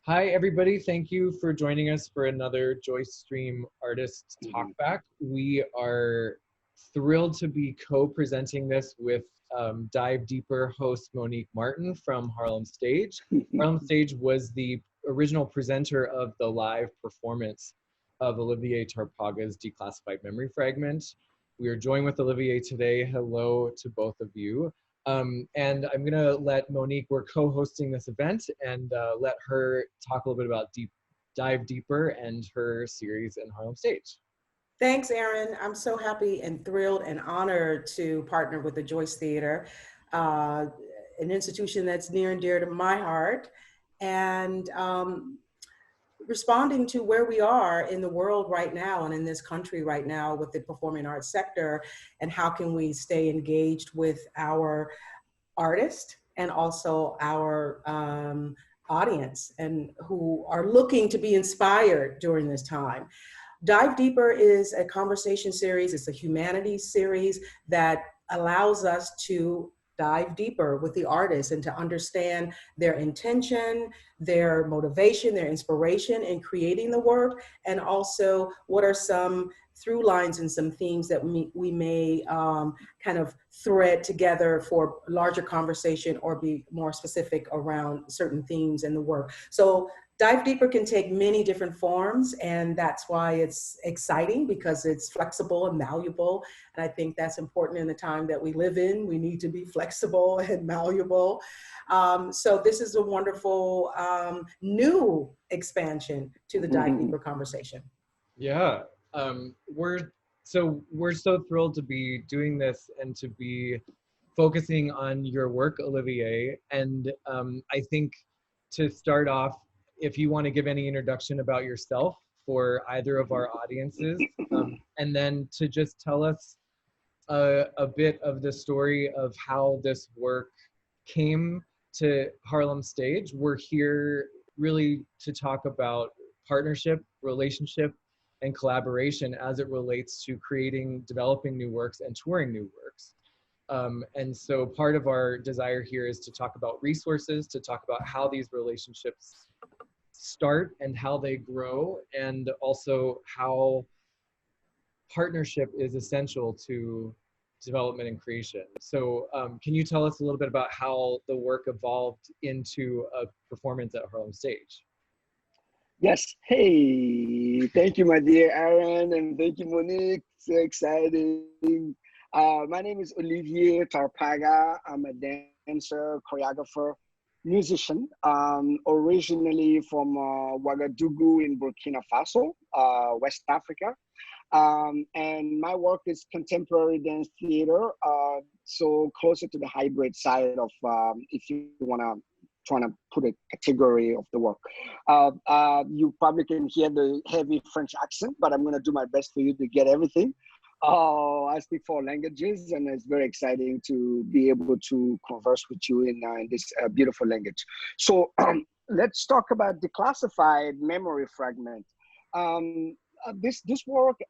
Hi, everybody. Thank you for joining us for another JoyceStream Artist Talkback. We are thrilled to be co-presenting this with Dive Deeper host Monique Martin from Harlem Stage. Harlem Stage was the original presenter of the live performance of Olivier Tarpaga's Declassified Memory Fragment. We are joined with Olivier today. Hello to both of you. And I'm going to let Monique, we're co-hosting this event, and let her talk a little bit about Dive Deeper and her series in Harlem Stage. Thanks, Aaron. I'm so happy and thrilled and honored to partner with the Joyce Theater, an institution that's near and dear to my heart, and responding to where we are in the world right now and in this country right now with the performing arts sector, and how can we stay engaged with our artists and also our audience and who are looking to be inspired during this time. Dive Deeper is a conversation series. It's a humanities series that allows us to dive deeper with the artists and to understand their intention, their motivation, their inspiration in creating the work, and also what are some through lines and some themes that we may kind of thread together for larger conversation or be more specific around certain themes in the work. So Dive Deeper can take many different forms, and that's why it's exciting, because it's flexible and malleable. And I think that's important in the time that we live in. We need to be flexible and malleable. So this is a wonderful new expansion to the Dive Deeper conversation. Yeah, we're so thrilled to be doing this and to be focusing on your work, Olivier. And I think to start off, if you want to give any introduction about yourself for either of our audiences, and then to just tell us a bit of the story of how this work came to Harlem Stage. We're here really to talk about partnership, relationship, and collaboration as it relates to creating, developing new works and touring new works. And so part of our desire here is to talk about resources, to talk about how these relationships start and how they grow, and also how partnership is essential to development and creation. So can you tell us a little bit about how the work evolved into a performance at Harlem Stage? Yes. Hey, thank you, my dear Aaron, and thank you, Monique. So exciting. My name is Olivier Tarpaga. I'm a dancer, choreographer, musician, originally from Ouagadougou in Burkina Faso, West Africa. And my work is contemporary dance theater, so closer to the hybrid side of, if you trying to put a category of the work. You probably can hear the heavy French accent, but I'm going to do my best for you to get everything. I speak 4 languages, and it's very exciting to be able to converse with you in this beautiful language. So let's talk about Declassified Memory Fragment. This work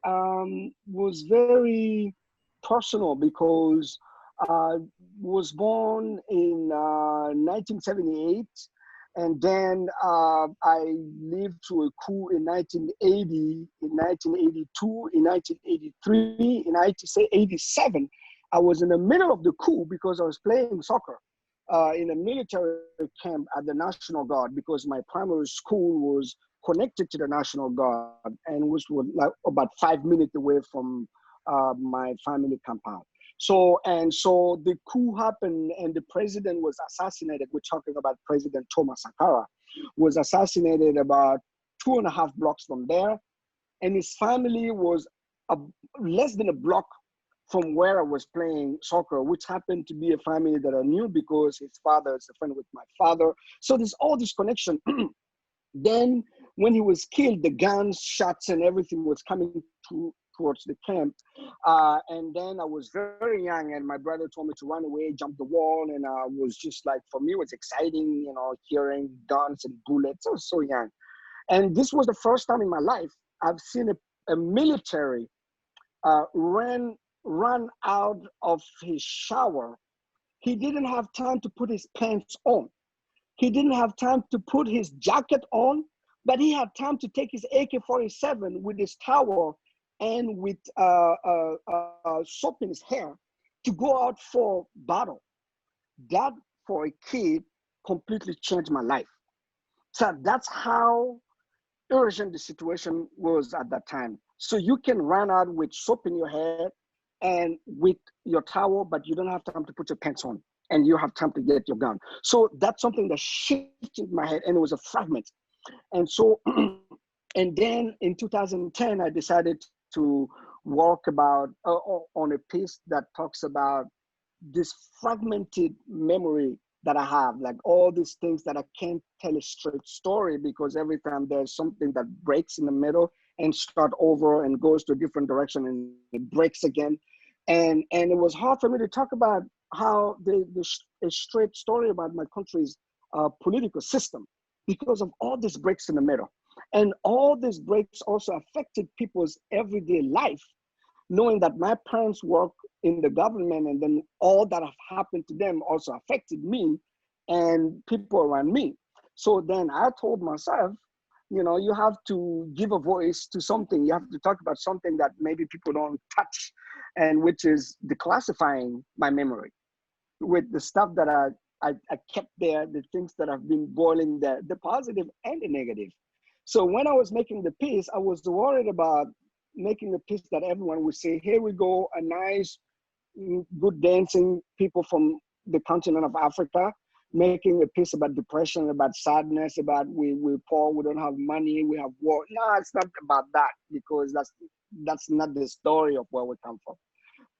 was very personal because I was born in 1978, and then I lived through a coup in 1980, in 1982, in 1983, in 1987. I was in the middle of the coup because I was playing soccer in a military camp at the National Guard, because my primary school was connected to the National Guard and was like about 5 minutes away from my family compound. So the coup happened and the president was assassinated. We're talking about President Thomas Sankara, was assassinated about 2.5 blocks from there. And his family was less than a block from where I was playing soccer, which happened to be a family that I knew because his father is a friend with my father. So there's all this connection. Then when he was killed, the guns, shots, and everything was coming towards the camp. And then I was very young, and my brother told me to run away, jump the wall. And I was just like, for me, it was exciting, you know, hearing guns and bullets. I was so young. And this was the first time in my life I've seen a military run out of his shower. He didn't have time to put his pants on. He didn't have time to put his jacket on, but he had time to take his AK-47 with his towel and with soap in his hair to go out for battle. That, for a kid, completely changed my life. So that's how urgent the situation was at that time. So you can run out with soap in your head and with your towel, but you don't have time to put your pants on, and you have time to get your gun. So that's something that shifted my head, and it was a fragment. And so, and then in 2010, I decided to work about on a piece that talks about this fragmented memory that I have, like all these things that I can't tell a straight story, because every time there's something that breaks in the middle and start over and goes to a different direction and it breaks again. And it was hard for me to talk about how a straight story about my country's political system, because of all these breaks in the middle. And all these breaks also affected people's everyday life, knowing that my parents work in the government, and then all that have happened to them also affected me and people around me. So then I told myself, you know, you have to give a voice to something. You have to talk about something that maybe people don't touch, and which is declassifying my memory with the stuff that I kept there, the things that have been boiling there, the positive and the negative. So when I was making the piece, I was worried about making a piece that everyone would say, here we go, a nice, good dancing people from the continent of Africa, making a piece about depression, about sadness, about we're poor, we don't have money, we have war. No, it's not about that, because that's not the story of where we come from.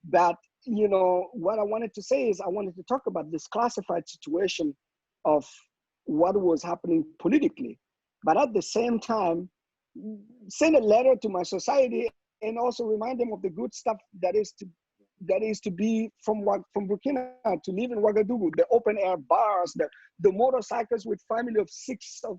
But, you know, what I wanted to say is I wanted to talk about this classified situation of what was happening politically, but at the same time, send a letter to my society and also remind them of the good stuff that is to be from Burkina, to live in Ouagadougou, the open air bars, the motorcycles with family of 6 or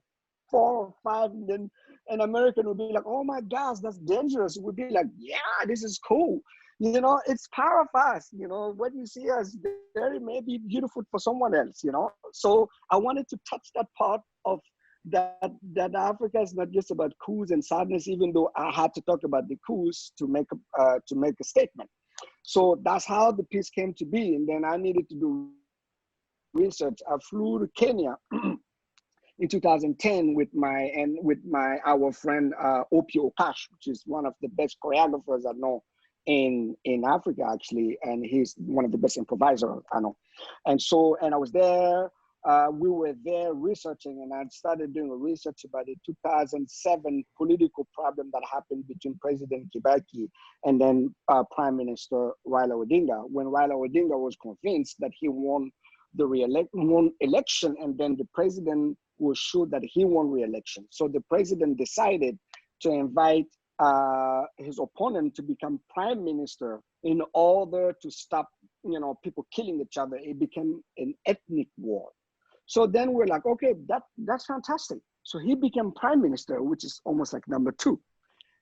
4 or 5, and then an American would be like, oh my gosh, that's dangerous. We'd be like, yeah, this is cool. You know, it's power of us. You know, what you see as very maybe beautiful for someone else, you know. So I wanted to touch that part of that Africa is not just about coups and sadness, even though I had to talk about the coups to make a statement. So that's how the piece came to be. And then I needed to do research. I flew to Kenya in 2010 with our friend Opio Okash, which is one of the best choreographers I know in Africa, actually, and he's one of the best improvisers I know. And I was there. We were there researching, and I started doing research about the 2007 political problem that happened between President Kibaki and then Prime Minister Raila Odinga, when Raila Odinga was convinced that he won election, and then the president was sure that he won re-election. So the president decided to invite his opponent to become prime minister in order to stop, you know, people killing each other. It became an ethnic war. So then we're like, okay, that's fantastic. So he became prime minister, which is almost like number 2.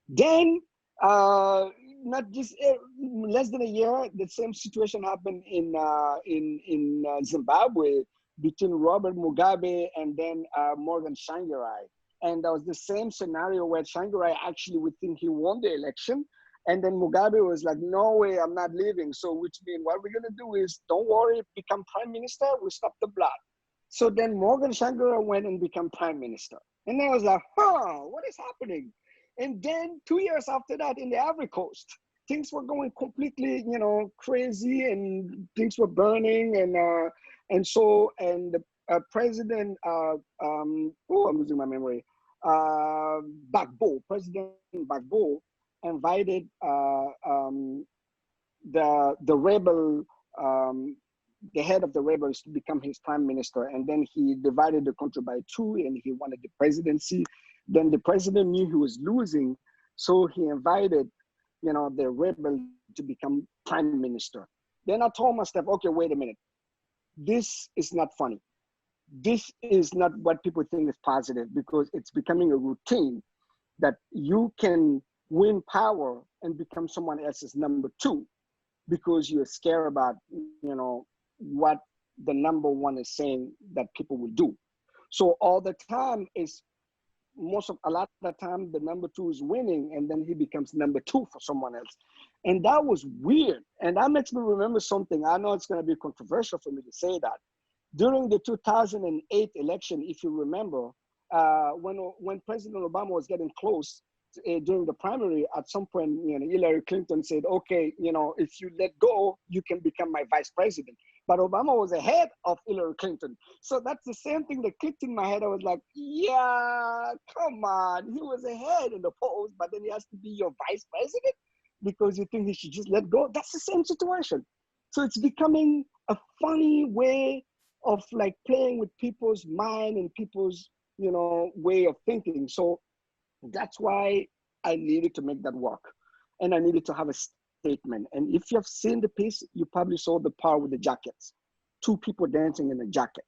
Then, not just less than a year, the same situation happened in Zimbabwe between Robert Mugabe and then Morgan Tsvangirai. And that was the same scenario where Tsvangirai actually would think he won the election. And then Mugabe was like, no way, I'm not leaving. So which means what we're going to do is, don't worry, become prime minister, we stop the blood. So then Morgan Tsvangirai went and became prime minister. And then I was like, what is happening? And then 2 years after that, in the Ivory Coast, things were going completely, you know, crazy, and things were burning. And the president, I'm losing my memory, President Gbagbo invited the rebel, the head of the rebels to become his prime minister. And then he divided the country by 2, and he wanted the presidency. Then the president knew he was losing, so he invited, you know, the rebel to become prime minister. Then I told myself, okay, wait a minute. This is not funny. This is not what people think is positive, because it's becoming a routine that you can win power and become someone else's number 2 because you're scared about, you know, what the number 1 is saying that people will do. So all the time is a lot of the time the number two is winning, and then he becomes number two for someone else. And that was weird. And that makes me remember something. I know it's going to be controversial for me to say that. During the 2008 election, if you remember, when President Obama was getting close during the primary, at some point, Hillary Clinton said, okay, if you let go, you can become my vice president. But Obama was ahead of Hillary Clinton. So that's the same thing that clicked in my head. I was like, yeah, come on. He was ahead in the polls, but then he has to be your vice president because you think he should just let go. That's the same situation. So it's becoming a funny way of like playing with people's mind and people's, way of thinking. So that's why I needed to make that work. And I needed to have a statement. And if you have seen the piece, you probably saw the part with the jackets. Two people dancing in a jacket,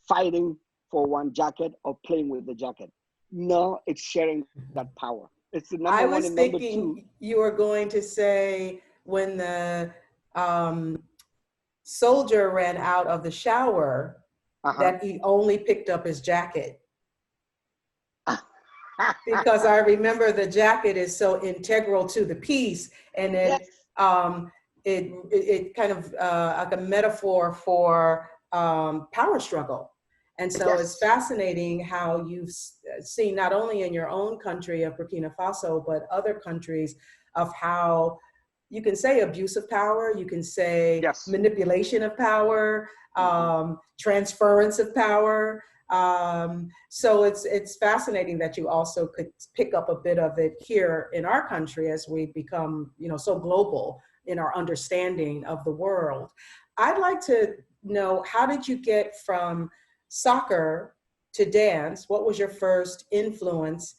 fighting for one jacket or playing with the jacket. No, it's sharing that power. It's the number one and number two. I was thinking you were going to say when the soldier ran out of the shower, that he only picked up his jacket. Because I remember the jacket is so integral to the piece, and it it kind of like a metaphor for power struggle. And so it's fascinating how you've seen not only in your own country of Burkina Faso, but other countries of how you can say abuse of power, you can say manipulation of power, transference of power. So it's fascinating that you also could pick up a bit of it here in our country as we become, so global in our understanding of the world. I'd like to know, how did you get from soccer to dance? What was your first influence?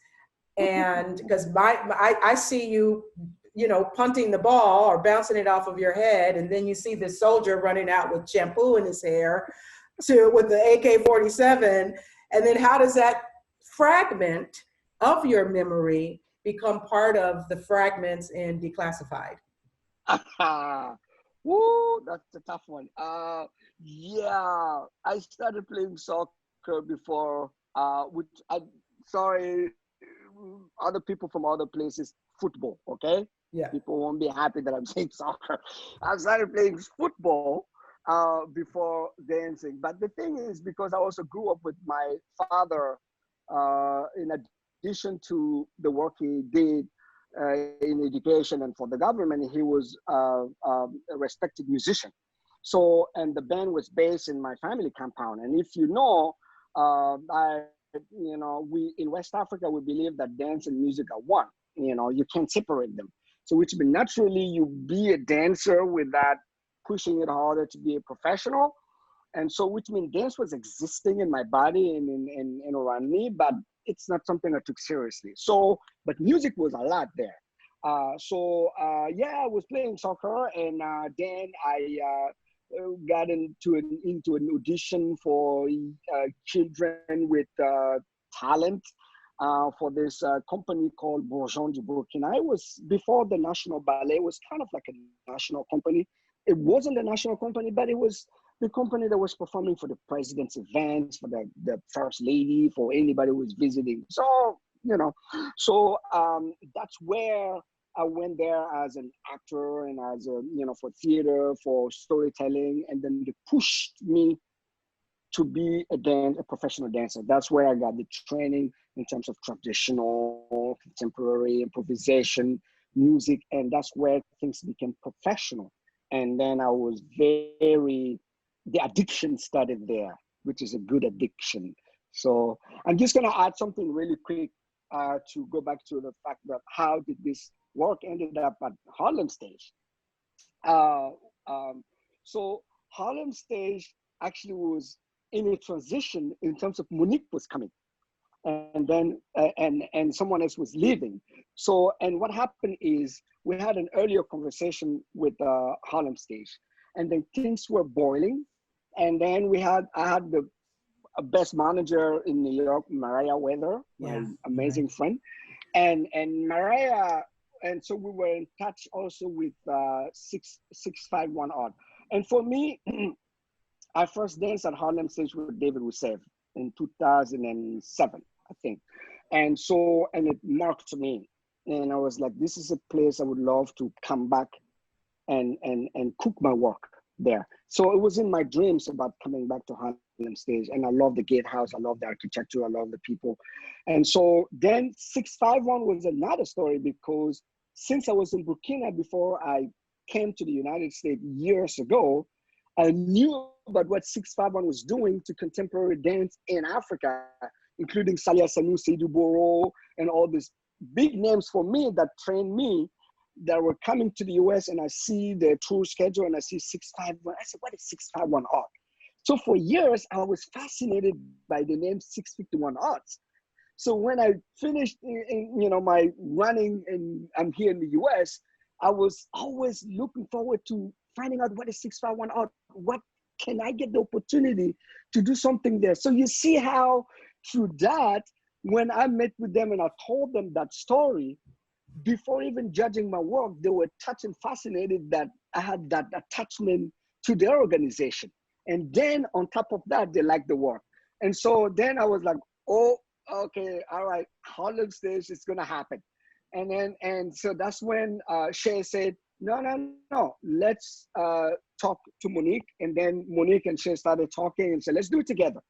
And because I see you, punting the ball or bouncing it off of your head, and then you see the soldier running out with shampoo in his hair with the AK-47, and then how does that fragment of your memory become part of the fragments in Declassified? Woo, that's a tough one. Yeah, I started playing soccer before, sorry, other people from other places, football, okay? Yeah. People won't be happy that I'm saying soccer. I started playing football before dancing. But the thing is, because I also grew up with my father, in addition to the work he did in education and for the government, he was a respected musician. So, and the band was based in my family compound. And if you know, we in West Africa, we believe that dance and music are one. You can't separate them. So which means naturally you be a dancer without pushing it harder to be a professional. And so which means dance was existing in my body and around me, but it's not something I took seriously. So, but music was a lot there. I was playing soccer, and then I got into an audition for children with talent. For this company called Bourgeon du Burkina. It was before the National Ballet. It was kind of like a national company. It wasn't a national company, but it was the company that was performing for the president's events, for the first lady, for anybody who was visiting. So, that's where I went there as an actor and as for theater, for storytelling, and then they pushed me to be a professional dancer. That's where I got the training in terms of traditional, contemporary, improvisation, music, and that's where things became professional. And then the addiction started there, which is a good addiction. So I'm just gonna add something really quick to go back to the fact that how did this work ended up at Harlem Stage. So Harlem Stage actually was in a transition in terms of Monique was coming, and then and someone else was leaving. So, and what happened is we had an earlier conversation with Harlem Stage, and then things were boiling, and then I had the best manager in New York, Mariah Weather, my amazing friend, and Mariah, and so we were in touch also with 651 Odd, and for me. I first danced at Harlem Stage with David Rousseff. in 2007, I think. And so, and it marked me. And I was like, this is a place I would love to come back and cook my work there. So it was in my dreams about coming back to Harlem Stage. And I love the gatehouse. I love the architecture. I love the people. And so then 651 was another story, because since I was in Burkina before I came to the United States years ago, I knew about what 651 was doing to contemporary dance in Africa, including Salia Sanu, Seydou Boro, and all these big names for me that trained me, that were coming to the US, and I see their tour schedule and I see 651. I said, what is 651 art? So for years, I was fascinated by the name 651 Arts. So when I finished my running, and I'm here in the US, I was always looking forward to finding out what is 651 Art. What can I get the opportunity to do something there? So you see how through that, when I met with them and I told them that story, before even judging my work, they were touched and fascinated that I had that attachment to their organization. And then on top of that, they liked the work. And so then I was like, oh, okay, all right, Harlem Stage is gonna happen. And so that's when Shay said, no, let's talk to Monique. And then Monique and Shay started talking and said, let's do it together.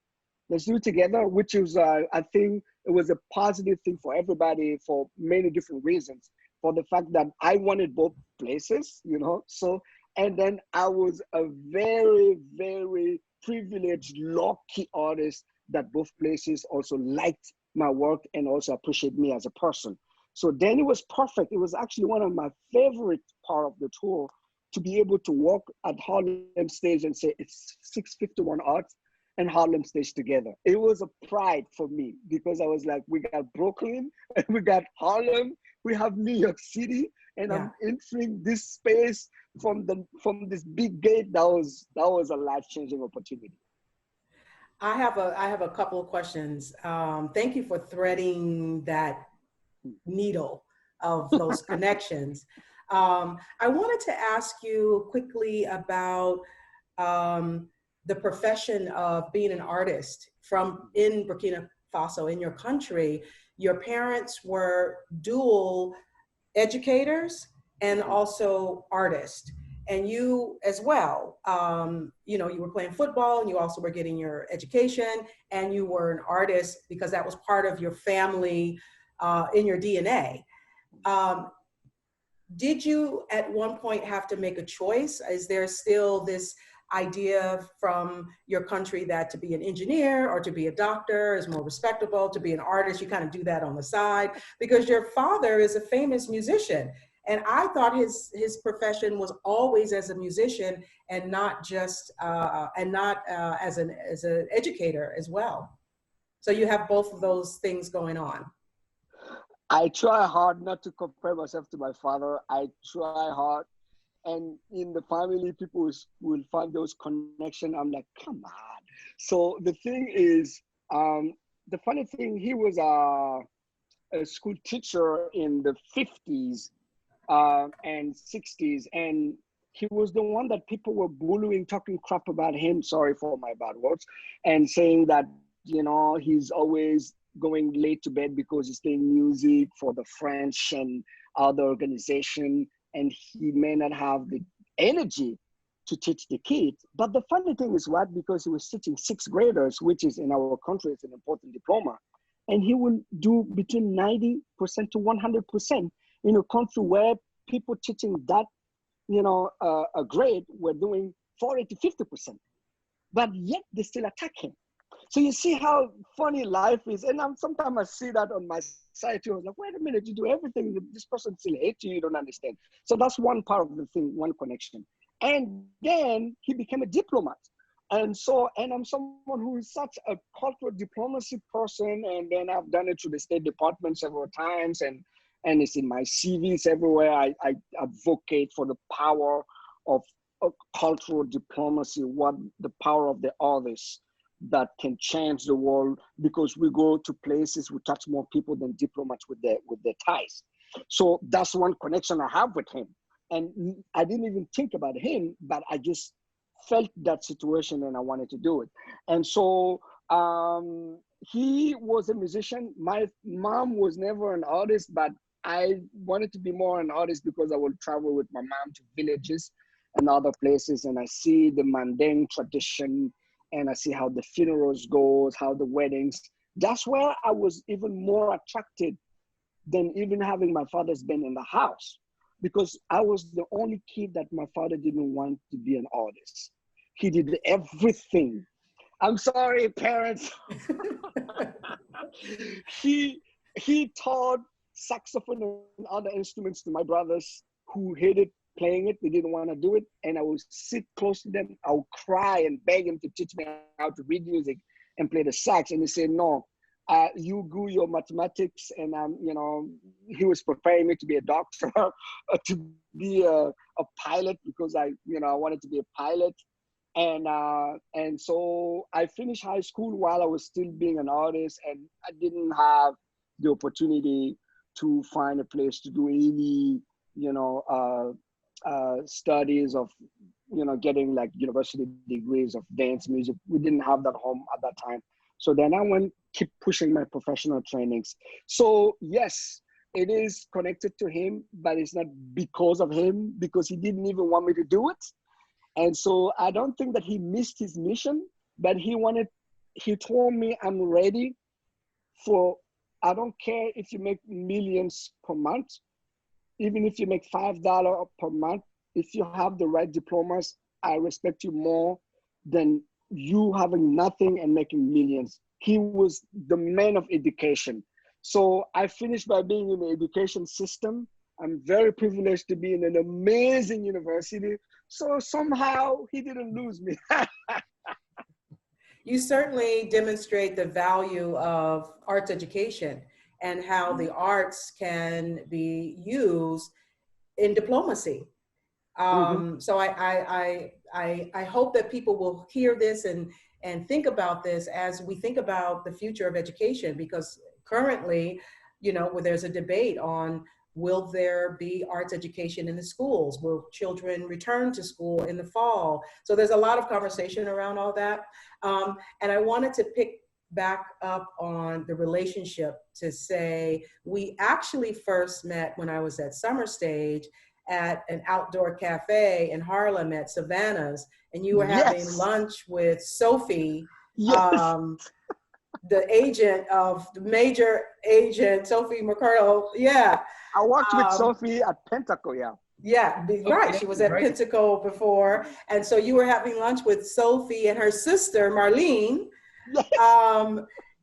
Let's do it together, which is, I think it was a positive thing for everybody for many different reasons. For the fact that I wanted both places, so, and then I was a very, very privileged, lucky artist that both places also liked my work and also appreciate me as a person. So then it was perfect. It was actually one of my favorite part of the tour to be able to walk at Harlem Stage and say it's 651 Arts and Harlem Stage together. It was a pride for me, because I was like, we got Brooklyn and we got Harlem, we have New York City, and I'm entering this space from this big gate. That was a life-changing opportunity. I have a couple of questions. Thank you for threading that needle of those connections. I wanted to ask you quickly about the profession of being an artist in Burkina Faso, in your country. Your parents were dual educators and also artists, and you as well. You were playing football and you also were getting your education, and you were an artist because that was part of your family in your DNA. Did you at one point have to make a choice? Is there still this idea from your country that to be an engineer or to be a doctor is more respectable, to be an artist, you kind of do that on the side? Because your father is a famous musician, and I thought his profession was always as a musician and not just as an educator as well. So you have both of those things going on. I try hard not to compare myself to my father. I try hard. And in the family, people will find those connections. I'm like, come on. So the thing is, the funny thing, he was a school teacher in the 50s and 60s. And he was the one that people were bullying, talking crap about him, sorry for my bad words, and saying that, he's always going late to bed because he's playing music for the French and other organization, and he may not have the energy to teach the kids. But the funny thing is what, because he was teaching sixth graders, which is in our country, it's an important diploma, and he will do between 90% to 100% in a country where people teaching that, a grade were doing 40 to 50%, but yet they still attack him. So you see how funny life is. And sometimes I see that on my side too. I was like, wait a minute, you do everything, this person still hates you, you don't understand. So that's one part of the thing, one connection. And then he became a diplomat. And I'm someone who is such a cultural diplomacy person. And then I've done it through the State Department several times. And it's in my CVs everywhere. I advocate for the power of cultural diplomacy, what the power of the artists that can change the world, because we go to places, we touch more people than diplomats with their ties. So that's one connection I have with him. And I didn't even think about him, but I just felt that situation and I wanted to do it. And so He was a musician. My mom was never an artist, but I wanted to be more an artist because I would travel with my mom to villages and other places, and I see the mundane tradition, and I see how the funerals goes, how the weddings. That's where I was even more attracted than even having my father's band in the house, because I was the only kid that my father didn't want to be an artist. He did everything. I'm sorry, parents. he taught saxophone and other instruments to my brothers who hated playing it. They didn't want to do it. And I would sit close to them. I would cry and beg him to teach me how to read music and play the sax. And he said, no, you do your mathematics. And, he was preparing me to be a doctor, to be a pilot, because I wanted to be a pilot. And so I finished high school while I was still being an artist, and I didn't have the opportunity to find a place to do any, studies of, getting like university degrees of dance music. We didn't have that home at that time. So then I keep pushing my professional trainings. So yes, it is connected to him, but it's not because of him, because he didn't even want me to do it. And so I don't think that he missed his mission, but he told me, I'm ready for, I don't care if you make millions per month, even if you make $5 per month, if you have the right diplomas, I respect you more than you having nothing and making millions. He was the man of education. So I finished by being in the education system. I'm very privileged to be in an amazing university. So somehow he didn't lose me. You certainly demonstrate the value of arts education and how the arts can be used in diplomacy. So I hope that people will hear this and think about this as we think about the future of education, because currently, where there's a debate on, will there be arts education in the schools? Will children return to school in the fall? So there's a lot of conversation around all that. And I wanted to pick back up on the relationship to say, we actually first met when I was at Summer Stage at an outdoor cafe in Harlem at Savannah's, and you were having lunch with Sophie, the major agent, Sophie Mercado. Yeah. I worked with Sophie at Pentacle, Yeah, right. She was at Pentacle before. And so you were having lunch with Sophie and her sister, Marlene.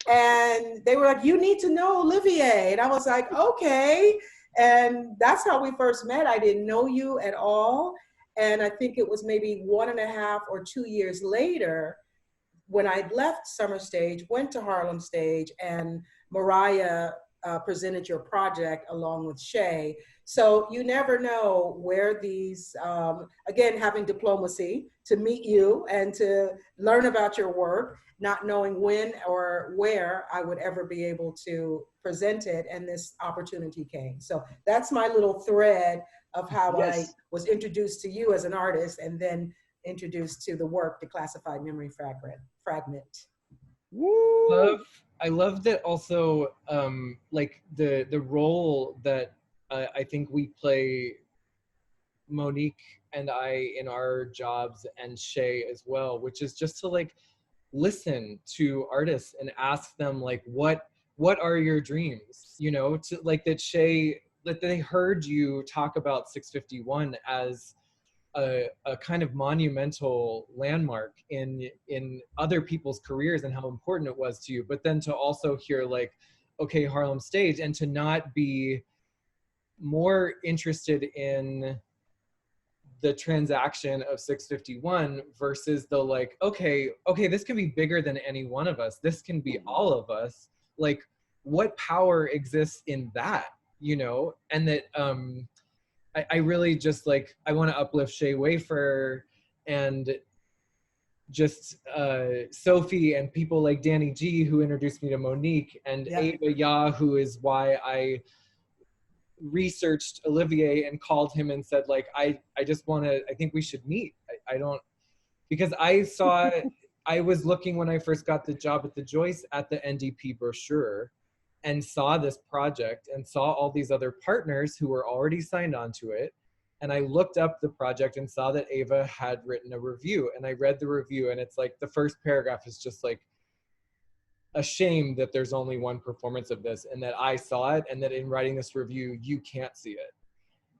And they were like, you need to know Olivier. And I was like, okay. And that's how we first met. I didn't know you at all. And I think it was maybe 1.5 or 2 years later when I left Summer Stage, went to Harlem Stage, and Mariah presented your project along with Shay. So you never know where these, again, having diplomacy to meet you and to learn about your work, not knowing when or where I would ever be able to present it, and this opportunity came. So that's my little thread of how I was introduced to you as an artist, and then introduced to the work, Declassified Memory Fragment. I love that also, like the role that I think we play, Monique and I, in our jobs, and Shay as well, which is just to like listen to artists and ask them like, what are your dreams? To like that Shay, that they heard you talk about 651 as a kind of monumental landmark in other people's careers and how important it was to you, but then to also hear like, okay, Harlem Stage, and to not be more interested in the transaction of 651 versus the like, okay, this can be bigger than any one of us. This can be all of us. Like, what power exists in that, and that, I really just like, I want to uplift Shay Wafer and just Sophie and people like Danny G, who introduced me to Monique, and Ava Ya, who is why I researched Olivier and called him and said like, I just want to, I think we should meet. I don't, because I saw I was looking when I first got the job at the Joyce at the NDP brochure and saw this project and saw all these other partners who were already signed onto it. And I looked up the project and saw that Ava had written a review, and I read the review, and it's like the first paragraph is just like, a shame that there's only one performance of this and that I saw it and that in writing this review, you can't see it.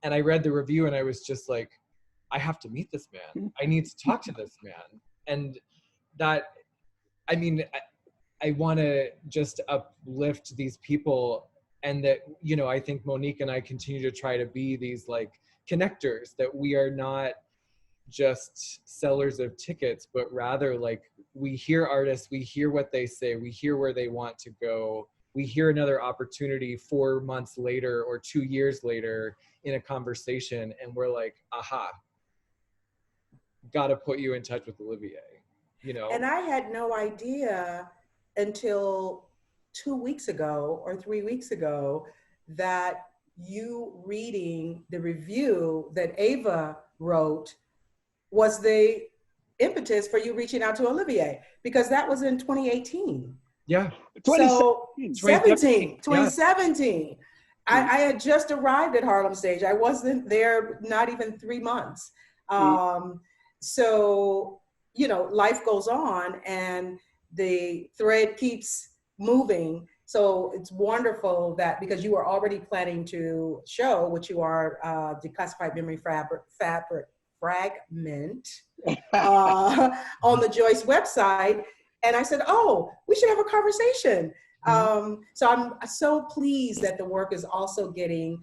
And I read the review and I was just like, I have to meet this man. I need to talk to this man. And that, I mean, I want to just uplift these people, and that, you know, I think Monique and I continue to try to be these like connectors, that we are not just sellers of tickets, but rather like we hear artists, we hear what they say, we hear where they want to go, we hear another opportunity 4 months later or 2 years later in a conversation, and we're like, aha, gotta put you in touch with Olivier, you know? And I had no idea until 2 weeks ago or 3 weeks ago that you reading the review that Ava wrote was the impetus for you reaching out to Olivier, because that was in 2018. Yeah. So 2017. Yeah. I had just arrived at Harlem Stage. I wasn't there not even 3 months. So, you know, life goes on and the thread keeps moving. So it's wonderful that, because you are already planning to show, which you are, Declassified Memory Fragment on the Joyce website. And I said, oh, we should have a conversation. So I'm so pleased that the work is also getting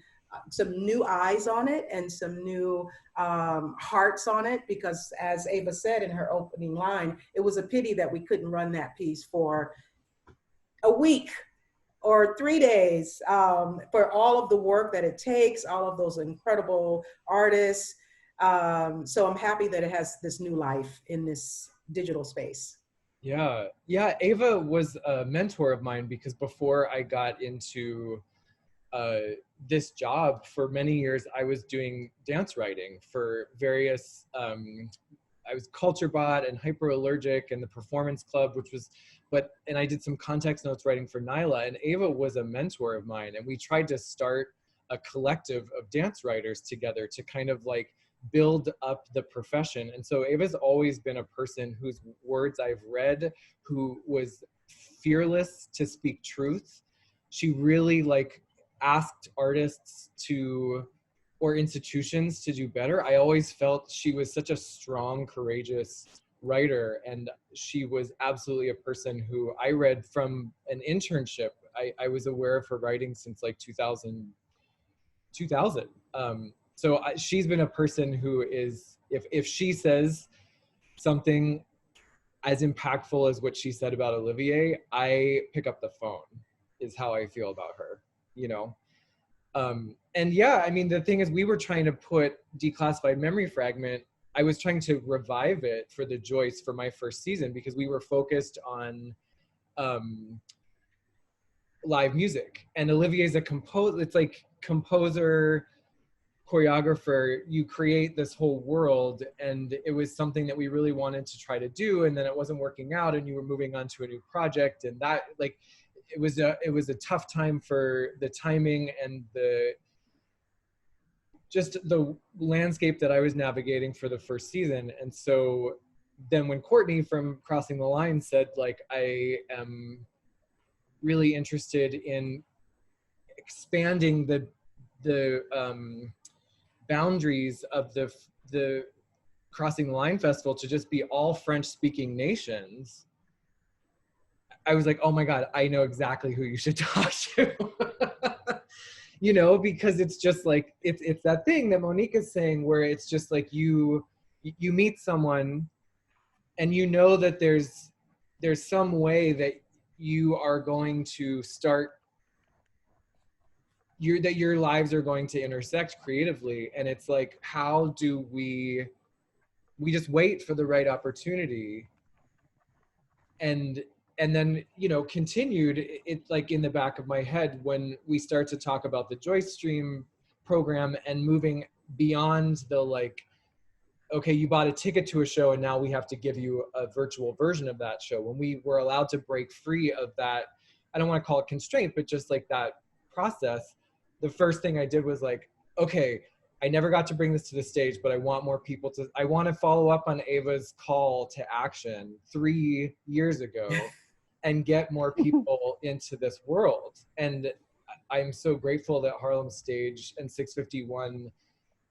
some new eyes on it and some new hearts on it, because as Ava said in her opening line, it was a pity that we couldn't run that piece for a week or 3 days, for all of the work that it takes, all of those incredible artists. So I'm happy that it has this new life in this digital space. Yeah, Ava was a mentor of mine, because before I got into this job, for many years I was doing dance writing for various, I was Culture Bot and Hyperallergic and the Performance Club, which was, and I did some context notes writing for Nyla, and Ava was a mentor of mine, and we tried to start a collective of dance writers together to kind of like build up the profession. And so Ava's always been a person whose words I've read, who was fearless to speak truth. She really like asked artists to, or institutions to do better. I always felt she was such a strong, courageous writer, and she was absolutely a person who I read from an internship. I was aware of her writing since like 2000. So she's been a person who is, if she says something as impactful as what she said about Olivier, I pick up the phone, is how I feel about her, you know? And yeah, I mean, the thing is, we were trying to put Declassified Memory Fragment, I was trying to revive it for the Joyce for my first season, because we were focused on live music. And Olivier's a it's like composer, choreographer, you create this whole world, and it was something that we really wanted to try to do, and then it wasn't working out, and you were moving on to a new project, and that, like, it was a tough time for the timing and just the landscape that I was navigating for the first season. And so then when Courtney from Crossing the Line said, like, I am really interested in expanding the boundaries of the Crossing the Line Festival to just be all French-speaking nations, I was like, oh my God, I know exactly who you should talk to. You know, because it's just like, it's that thing that Monique is saying, where it's just like you meet someone and you know that there's some way that you are going to start, that your lives are going to intersect creatively. And it's like, how do we just wait for the right opportunity? And then, you know, continued it, like, in the back of my head when we start to talk about the JoyceStream program and moving beyond the, like, okay, you bought a ticket to a show and now we have to give you a virtual version of that show. When we were allowed to break free of that, I don't want to call it constraint, but just like that process, the first thing I did was like, okay, I never got to bring this to the stage, but I want more people to, I want to follow up on Ava's call to action 3 years ago and get more people into this world. And I'm so grateful that Harlem Stage and 651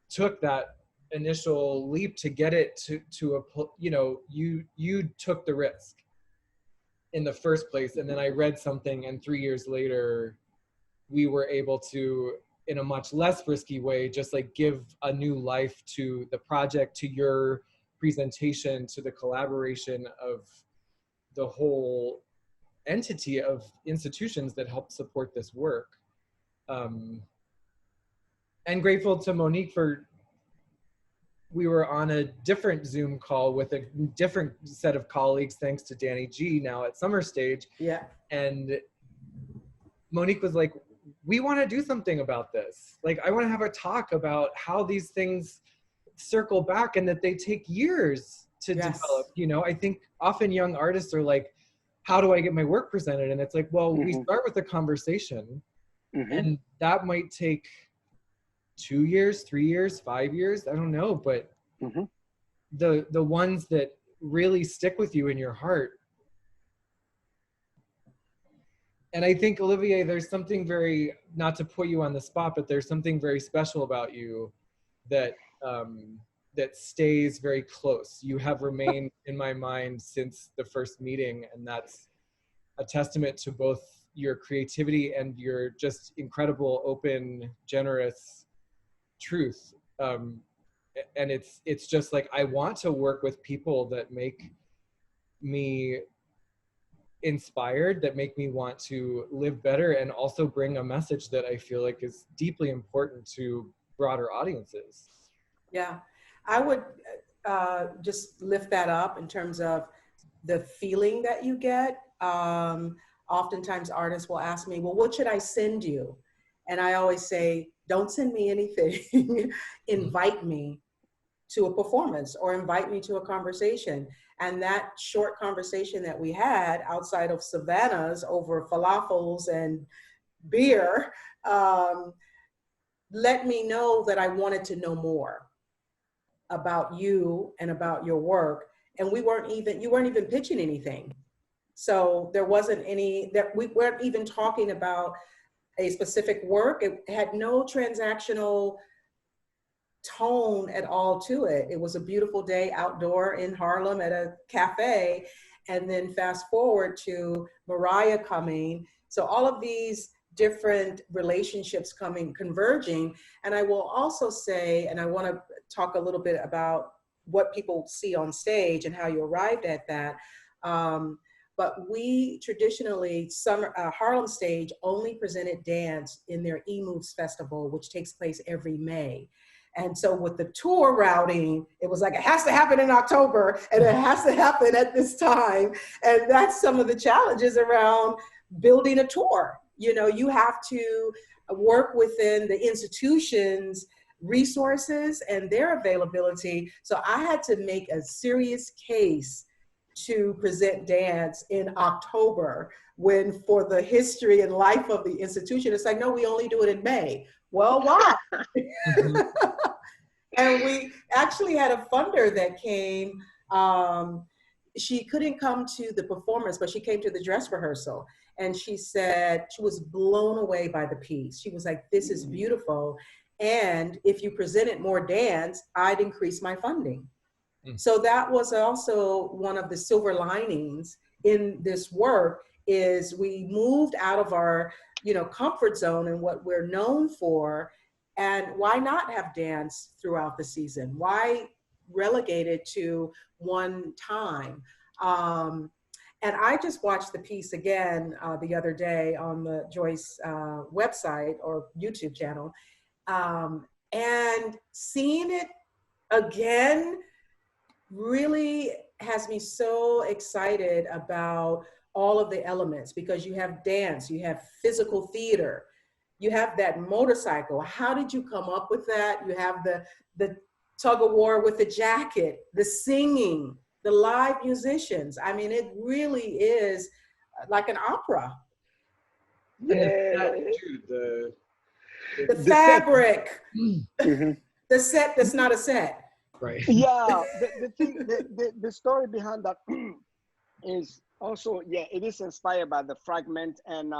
took that initial leap to get it to a, you know, you took the risk in the first place. And then I read something, and 3 years later, we were able to, in a much less risky way, just like give a new life to the project, to your presentation, to the collaboration of the whole entity of institutions that help support this work. And grateful to Monique for, we were on a different Zoom call with a different set of colleagues, thanks to Danny G now at Summer Stage. Yeah. And Monique was like, we want to do something about this. Like, I want to have a talk about how these things circle back and that they take years to develop. You know, I think often young artists are like, how do I get my work presented? And it's like, well, we start with a conversation, and that might take 2 years, 3 years, 5 years, I don't know, but the ones that really stick with you in your heart. And I think, Olivier, there's something very, not to put you on the spot, but there's something very special about you that that stays very close. You have remained in my mind since the first meeting, and that's a testament to both your creativity and your just incredible, open, generous truth. And it's just like, I want to work with people that make me inspired, that make me want to live better, and also bring a message that I feel like is deeply important to broader audiences. Yeah, I would just lift that up in terms of the feeling that you get. Oftentimes artists will ask me, well, what should I send you? And I always say, don't send me anything. Invite me to a performance or invite me to a conversation. And that short conversation that we had outside of Savannah's over falafels and beer, let me know that I wanted to know more about you and about your work. And you weren't even pitching anything. So there wasn't any, that we weren't even talking about a specific work. It had no transactional tone at all to it. It was a beautiful day outdoor in Harlem at a cafe. And then fast forward to Mariah coming. So all of these different relationships converging. And I will also say, and I want to talk a little bit about what people see on stage and how you arrived at that. But we traditionally, Harlem Stage only presented dance in their E-Moves Festival, which takes place every May. And so with the tour routing, it was like, it has to happen in October and it has to happen at this time. And that's some of the challenges around building a tour. You know, you have to work within the institution's resources and their availability. So I had to make a serious case to present dance in October, when for the history and life of the institution, it's like, no, we only do it in May. Well, why? And we actually had a funder that came. She couldn't come to the performance, but she came to the dress rehearsal. And she said she was blown away by the piece. She was like, this is beautiful. And if you presented more dance, I'd increase my funding. So that was also one of the silver linings in this work, is we moved out of our, comfort zone and what we're known for. And why not have dance throughout the season? Why relegate it to one time? And I just watched the piece again the other day on the Joyce website or YouTube channel. And seeing it again really has me so excited about all of the elements, because you have dance, you have physical theater, you have that motorcycle. How did you come up with that? You have the tug of war with the jacket, the singing, the live musicians. I mean, it really is like an opera. And the Yeah. set too, The The set. fabric, Mhm. the set that's not a set. right. Yeah, the thing, the story behind that is also, yeah, it is inspired by the Fragment. And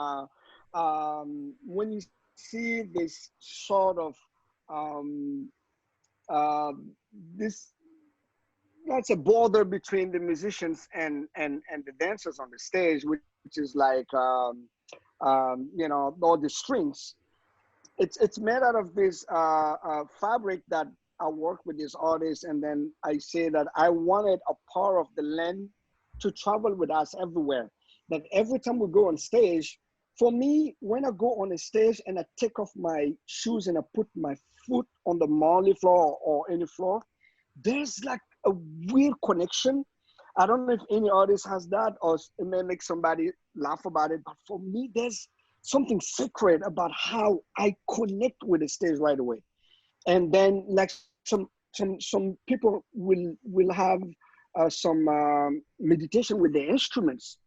when you see this sort of um, uh, this, that's a border between the musicians and the dancers on the stage, which is like you know, all the strings. It's made out of this fabric that I work with these artists, and then I say that I wanted a part of the land to travel with us everywhere. That every time we go on stage, for me, when I go on a stage and I take off my shoes and I put my foot on the marley floor or any floor, there's like a weird connection. I don't know if any artist has that, or it may make somebody laugh about it, but for me, there's something sacred about how I connect with the stage right away. And then like some people will have some meditation with the instruments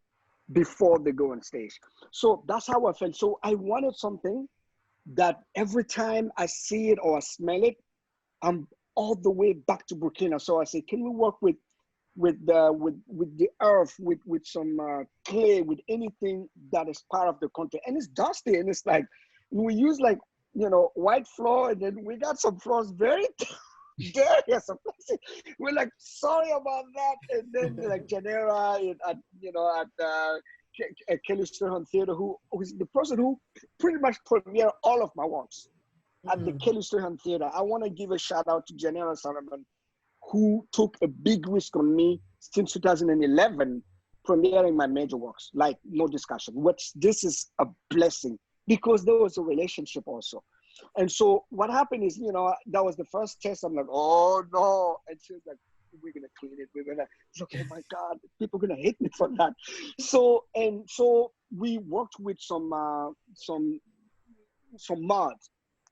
before they go on stage. So that's how I felt. So I wanted something that every time I see it or I smell it, I'm all the way back to Burkina. So I say, can we work with the earth, with some clay, with anything that is part of the country? And it's dusty, and it's like we use like, you know, white floor, and then we got some floors very dirty or some places. We're like, sorry about that. And then like Janera at, you know, at Kelly Strahan Theater, who's the person who pretty much premiered all of my works at the Kelly Strahan Theater. I want to give a shout out to Janera Solomon, who took a big risk on me since 2011, premiering my major works, like no discussion. This is a blessing because there was a relationship also. And so what happened is, you know, that was the first test. I'm like, oh no. And she was like, we're going to clean it. It's like, oh my God, people are going to hate me for that. So we worked with some mud.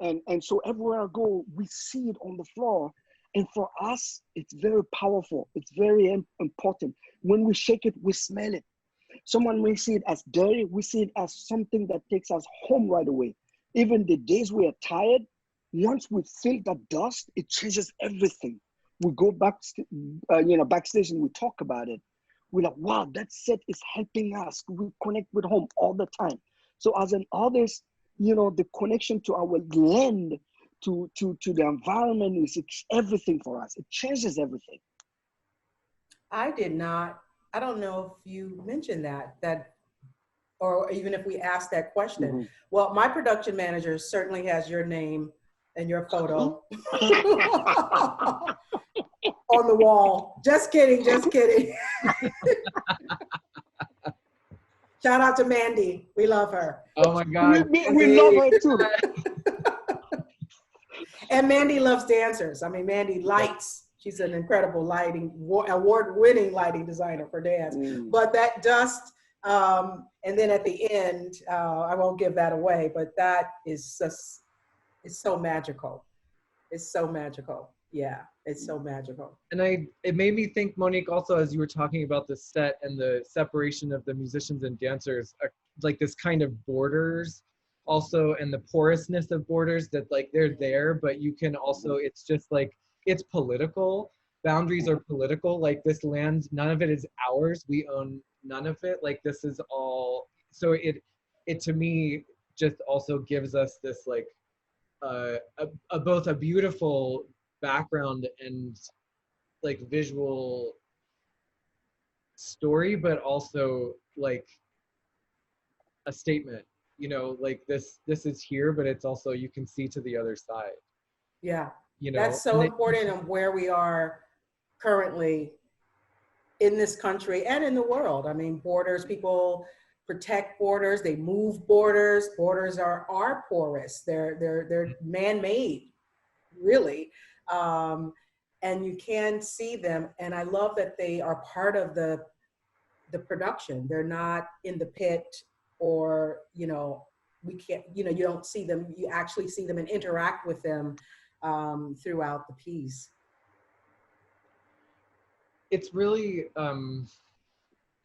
And so everywhere I go, we see it on the floor. And for us, it's very powerful. It's very important. When we shake it, we smell it. Someone may see it as dirty. We see it as something that takes us home right away. Even the days we are tired, once we feel that dust, it changes everything. We go back, backstage and we talk about it. We're like, wow, that set is helping us. We connect with home all the time. So as an artist, you know, the connection to our land, to the environment it's everything for us. It changes everything. I don't know if you mentioned that, or even if we asked that question. Mm-hmm. Well, my production manager certainly has your name and your photo on the wall. Just kidding. Shout out to Mandy. We love her. Oh my God. We love her too. And Mandy loves dancers. I mean, Mandy lights. She's an incredible award-winning lighting designer for dance. But that dust, and then at the end, I won't give that away, but that is just, it's so magical. It's so magical. Yeah, it's so magical. And it made me think, Monique, also as you were talking about the set and the separation of the musicians and dancers, like this kind of borders also, and the porousness of borders, that like they're there, but you can also, it's just like, it's political. Boundaries are political. Like this land, none of it is ours. We own none of it. Like this is all, so it to me just also gives us this like both a beautiful background and like visual story, but also like a statement, you know, like this is here, but it's also, you can see to the other side. Yeah, you know, that's so important of where we are currently in this country and in the world. I mean, borders, people protect borders, they move borders. Borders are porous. They're man-made, really. And you can see them. And I love that they are part of the production. They're not in the pit, or, you know, we can't, you don't see them. You actually see them and interact with them throughout the piece. it's really,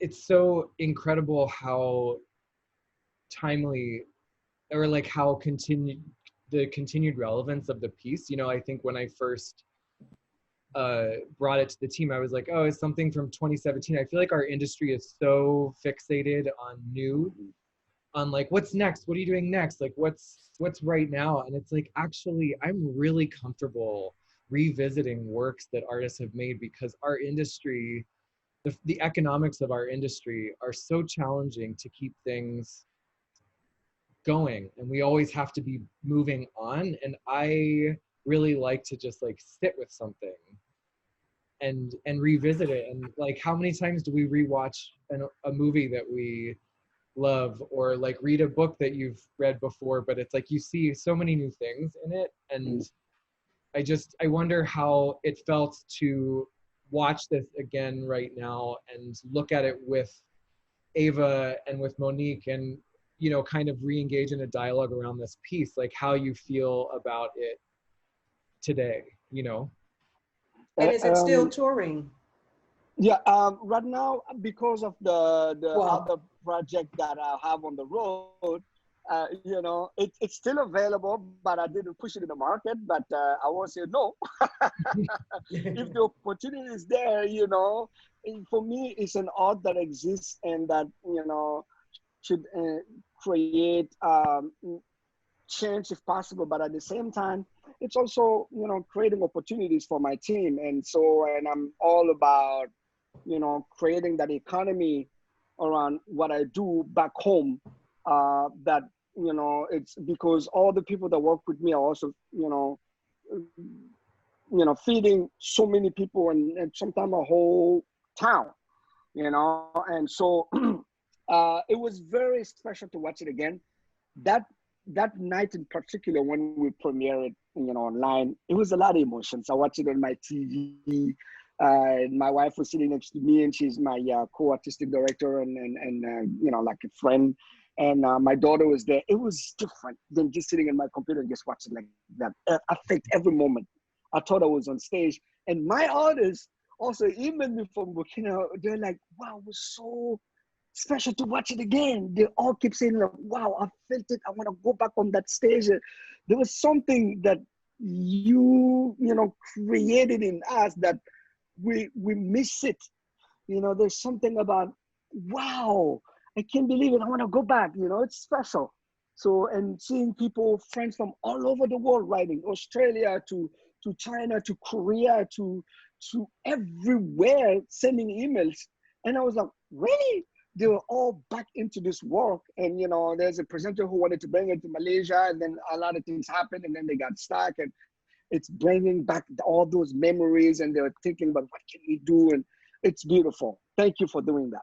it's so incredible how timely, or like how the continued relevance of the piece. You know, I think when I first brought it to the team, I was like, oh, it's something from 2017. I feel like our industry is so fixated on new, on like, what's next? What are you doing next? Like, what's right now? And it's like, actually, I'm really comfortable revisiting works that artists have made, because our industry, the economics of our industry are so challenging to keep things going, and we always have to be moving on. And I really like to just like sit with something and revisit it. And like, how many times do we rewatch a movie that we love, or like read a book that you've read before, but it's like you see so many new things in it. And I wonder how it felt to watch this again right now and look at it with Ava and with Monique, and you know, kind of re-engage in a dialogue around this piece, like how you feel about it today, you know? And is it still touring? Yeah, right now, because of the other project that I have on the road, you know, it's still available, but I didn't push it in the market. But I won't say no. If the opportunity is there, you know, for me, it's an art that exists and that, you know, should create change if possible. But at the same time, it's also, you know, creating opportunities for my team. And so, and I'm all about, you know, creating that economy around what I do back home. That, you know, it's because all the people that work with me are also, feeding so many people, and sometimes a whole town, you know. And so it was very special to watch it again. That night in particular, when we premiered it, you know, online, it was a lot of emotions. I watched it on my TV. My wife was sitting next to me, and she's my co-artistic director, and you know, like a friend. And my daughter was there. It was different than just sitting in my computer and just watching like that. I faked every moment. I thought I was on stage. And my artists also emailed me from Burkina. They're like, wow, it was so special to watch it again. They all keep saying, like, wow, I felt it. I want to go back on that stage. There was something that you know, created in us that we miss it. You know, there's something about, wow, I can't believe it. I want to go back. You know, it's special. So, and seeing people, friends from all over the world writing, Australia to China to Korea to everywhere, sending emails. And I was like, really? They were all back into this work. And, you know, there's a presenter who wanted to bring it to Malaysia, and then a lot of things happened, and then they got stuck. And it's bringing back all those memories, and they're thinking about what can we do? And it's beautiful. Thank you for doing that.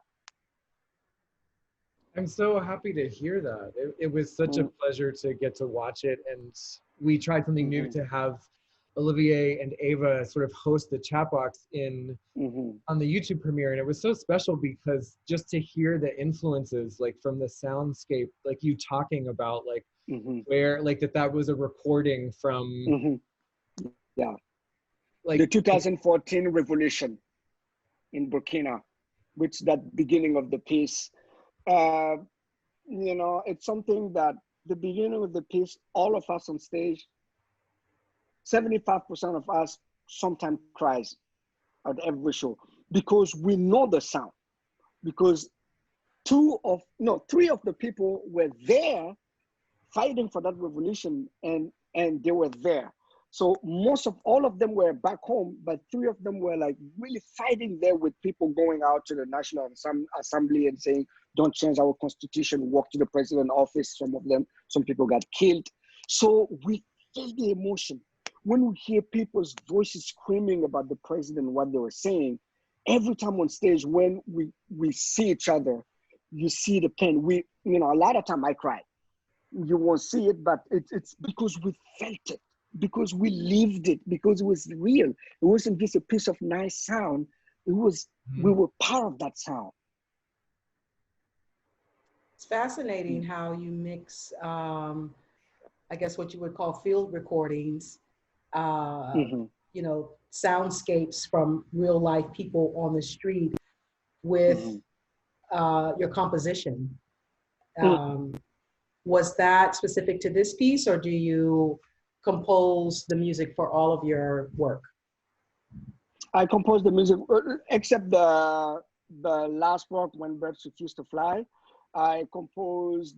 I'm so happy to hear that. It was such a pleasure to get to watch it. And we tried something new to have Olivier and Ava sort of host the chat box on the YouTube premiere. And it was so special because just to hear the influences, like from the soundscape, like you talking about like where, like that was a recording from yeah, like the 2014 revolution in Burkina, which that beginning of the piece. You know, it's something that the beginning of the piece, all of us on stage, 75% of us sometimes cries at every show because we know the sound. Because three of the people were there fighting for that revolution, and they were there. So all of them were back home, but three of them were like really fighting there with people going out to the National Assembly and saying, don't change our constitution, walk to the president's office. Some people got killed. So we feel the emotion. When we hear people's voices screaming about the president, what they were saying, every time on stage, when we see each other, you see the pain. You know, a lot of time I cry. You won't see it, but it's because we felt it, because we lived it, because it was real. It wasn't just a piece of nice sound. It was, we were part of that sound. It's fascinating how you mix, I guess what you would call field recordings you know, soundscapes from real life people on the street with your composition. Was that specific to this piece, or do you compose the music for all of your work? I composed the music, except the last work, When Birds Refuse to Fly. I composed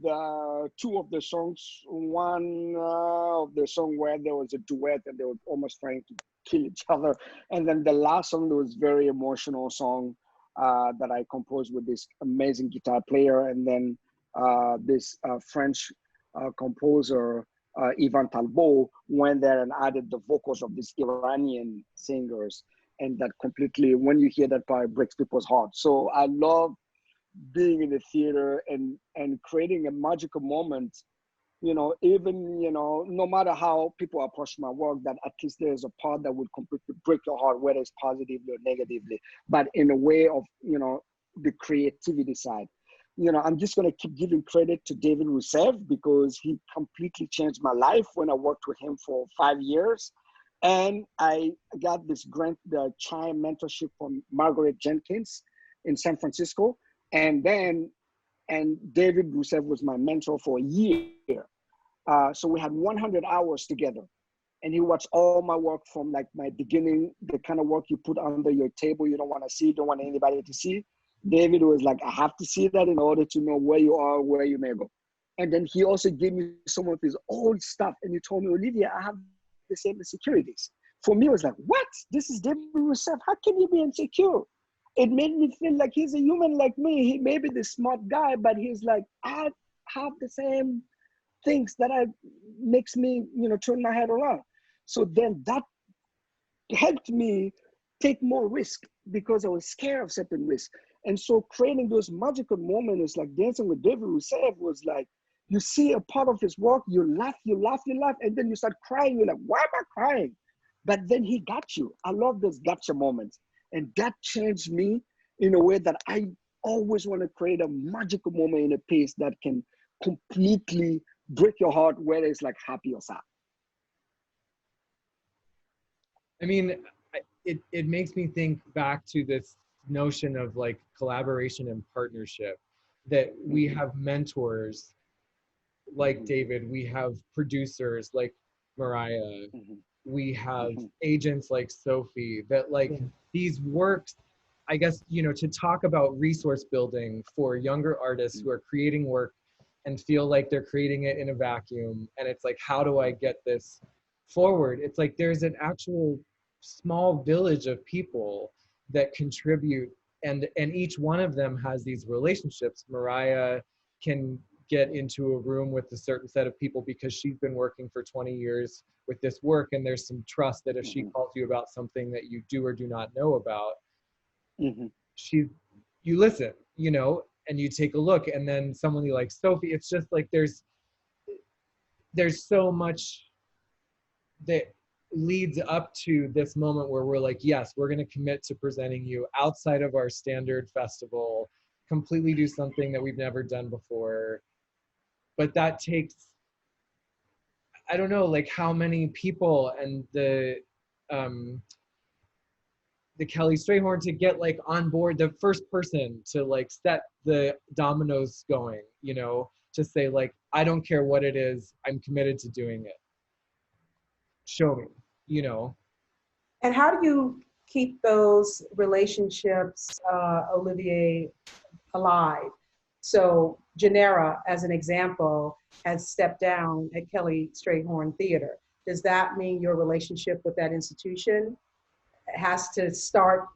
two of the songs. One of the song where there was a duet and they were almost trying to kill each other. And then the last song, there was very emotional song that I composed with this amazing guitar player. And then this French composer, Ivan Talbot, went there and added the vocals of these Iranian singers. And that completely, when you hear that part, it breaks people's hearts. So I love being in the theater and creating a magical moment, you know, even, you know, no matter how people approach my work, that at least there's a part that would completely break your heart, whether it's positively or negatively, but in a way of, you know, the creativity side. You know, I'm just going to keep giving credit to David Rousseff because he completely changed my life when I worked with him for 5 years. And I got this grant, the Chime mentorship from Margaret Jenkins in San Francisco. And David Rousseff was my mentor for a year. So we had 100 hours together. And he watched all my work from like my beginning, the kind of work you put under your table, you don't want to see, don't want anybody to see. David was like, I have to see that in order to know where you are, where you may go. And then he also gave me some of his old stuff. And he told me, Olivier, I have the same insecurities. For me, it was like, what? This is David Rousseff. How can you be insecure? It made me feel like he's a human like me. He may be the smart guy, but he's like, I have the same things that makes me, you know, turn my head around. So then that helped me take more risk because I was scared of certain risk. And so creating those magical moments like Dancing with David Rousseff was like, you see a part of his work, you laugh, and then you start crying. You're like, why am I crying? But then he got you. I love those gotcha moments. And that changed me in a way that I always want to create a magical moment in a piece that can completely break your heart, whether it's like happy or sad. I mean, it makes me think back to this notion of like collaboration and partnership, that we have mentors like David, we have producers like Mariah, we have agents like Sophie, that like these works, I guess, you know, to talk about resource building for younger artists who are creating work and feel like they're creating it in a vacuum. And it's like, how do I get this forward? It's like there's an actual small village of people that contribute, and each one of them has these relationships. Mariah can get into a room with a certain set of people because she's been working for 20 years with this work, and there's some trust that if she calls you about something that you do or do not know about, you listen, you know, and you take a look. And then someone like Sophie, it's just like there's so much that leads up to this moment where we're like, yes, we're going to commit to presenting you outside of our standard festival, completely do something that we've never done before. But that takes, I don't know, like how many people, and the Kelly Strayhorn to get like on board, the first person to like set the dominoes going, you know, to say like, I don't care what it is, I'm committed to doing it. Show me, you know. And how do you keep those relationships, Olivier, alive? So Janera, as an example, has stepped down at Kelly Strayhorn Theater. Does that mean your relationship with that institution has to start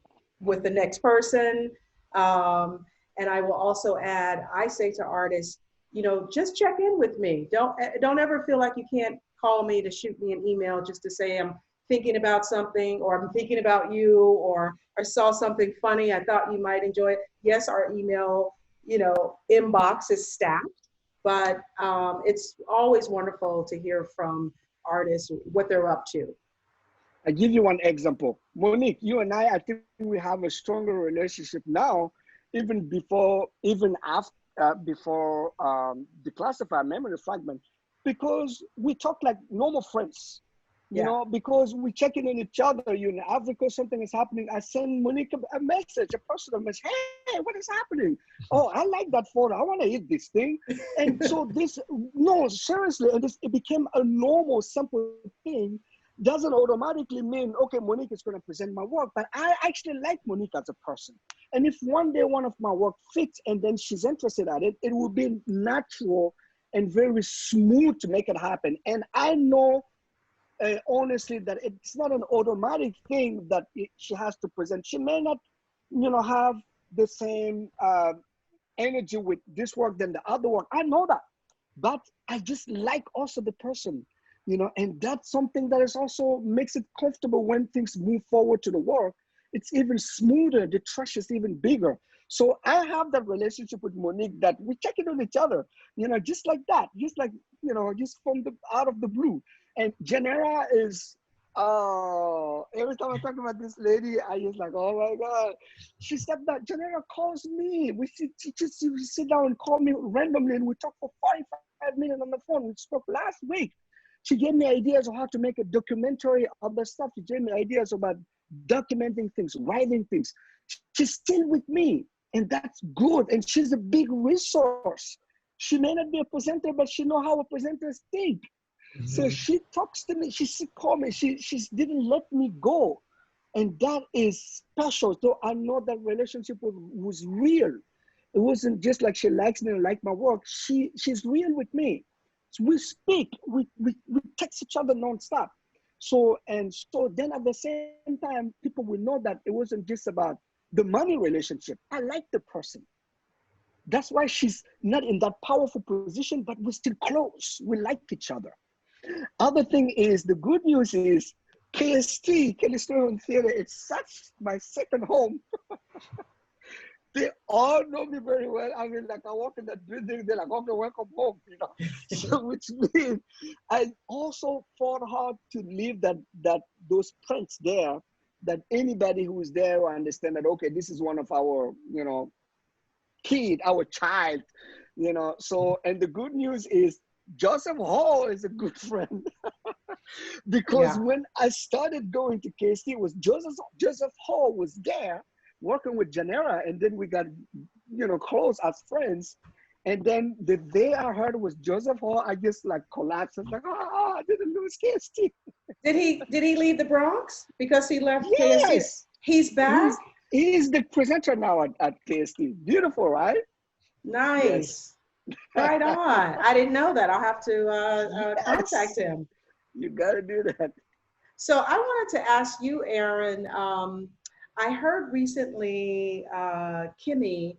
with the next person? And I will also add, I say to artists, you know, just check in with me. Don't ever feel like you can't call me to shoot me an email just to say I'm thinking about something, or I'm thinking about you, or I saw something funny, I thought you might enjoy it. Yes, our email, you know, inbox is stacked, but it's always wonderful to hear from artists what they're up to. I give you one example. Monique, you and I think we have a stronger relationship now, even after, before Declassified Memory Fragment, because we talk like normal friends. you know, because we checking on each other. You in Africa, something is happening. I send Monique a message, a personal message. Hey, what is happening? Oh, I like that photo. I want to eat this thing. And so this, no, seriously, and this, it became a normal, simple thing. Doesn't automatically mean, okay, Monique is going to present my work, but I actually like Monique as a person. And if one day one of my work fits and then she's interested at it, it will be natural and very smooth to make it happen. And I know, honestly, that it's not an automatic thing that she has to present. She may not, you know, have the same energy with this work than the other work. I know that, but I just like also the person, you know, and that's something that is also makes it comfortable when things move forward to the work. It's even smoother. The trust is even bigger. So I have that relationship with Monique that we check in on each other, you know, just like that, just like, you know, just from the out of the blue. And Janera is, every time I talk about this lady, I just like, oh my God. She said that Janera calls me. We sit down and call me randomly and we talk for 45 minutes on the phone. We spoke last week. She gave me ideas on how to make a documentary of the stuff. She gave me ideas about documenting things, writing things. She's still with me, and that's good. And she's a big resource. She may not be a presenter, but she knows how a presenters think. Mm-hmm. So she talks to me, she called me, she didn't let me go. And that is special. So I know that relationship was real. It wasn't just like she likes me and like my work. She's real with me. So we speak, we text each other nonstop. So then at the same time, people will know that it wasn't just about the money relationship. I like the person. That's why she's not in that powerful position, but we're still close. We like each other. Other thing is, the good news is KST, Kelly Student Theater, it's such my second home. They all know me very well. I mean, like I walk in that building, they're like, okay, welcome home, you know. So which means I also fought hard to leave those prints there, that anybody who is there will understand that, okay, this is one of our, you know, kid, our child, you know. So, and the good news is Joseph Hall is a good friend. Because when I started going to KST, it was Joseph Hall was there working with Janera, and then we got, you know, close as friends. And then the day I heard it was Joseph Hall, I just like collapsed. I was like, oh, I didn't lose KST. Did he leave the Bronx because he left yes. KST? He's back? He's the presenter now at KST. Beautiful, right? Nice. Yes. Right on. I didn't know that. I'll have to contact him. You gotta do that. So I wanted to ask you, Aaron, I heard recently Kimmy,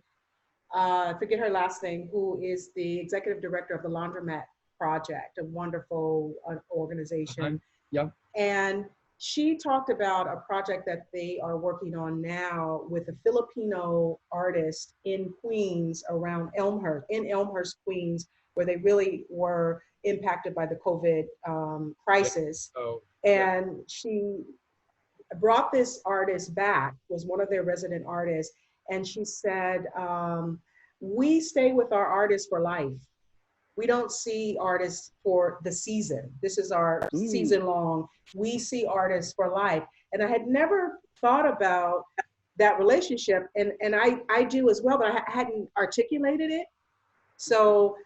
I forget her last name, who is the executive director of the Laundromat Project, a wonderful organization. Yep. And she talked about a project that they are working on now with a Filipino artist in Queens, around Elmhurst, Queens, where they really were impacted by the COVID crisis. Oh, and she brought this artist back, was one of their resident artists, and she said, we stay with our artists for life. We don't see artists for the season. This is our season long. We see artists for life. And I had never thought about that relationship, and I do as well, but I hadn't articulated it. So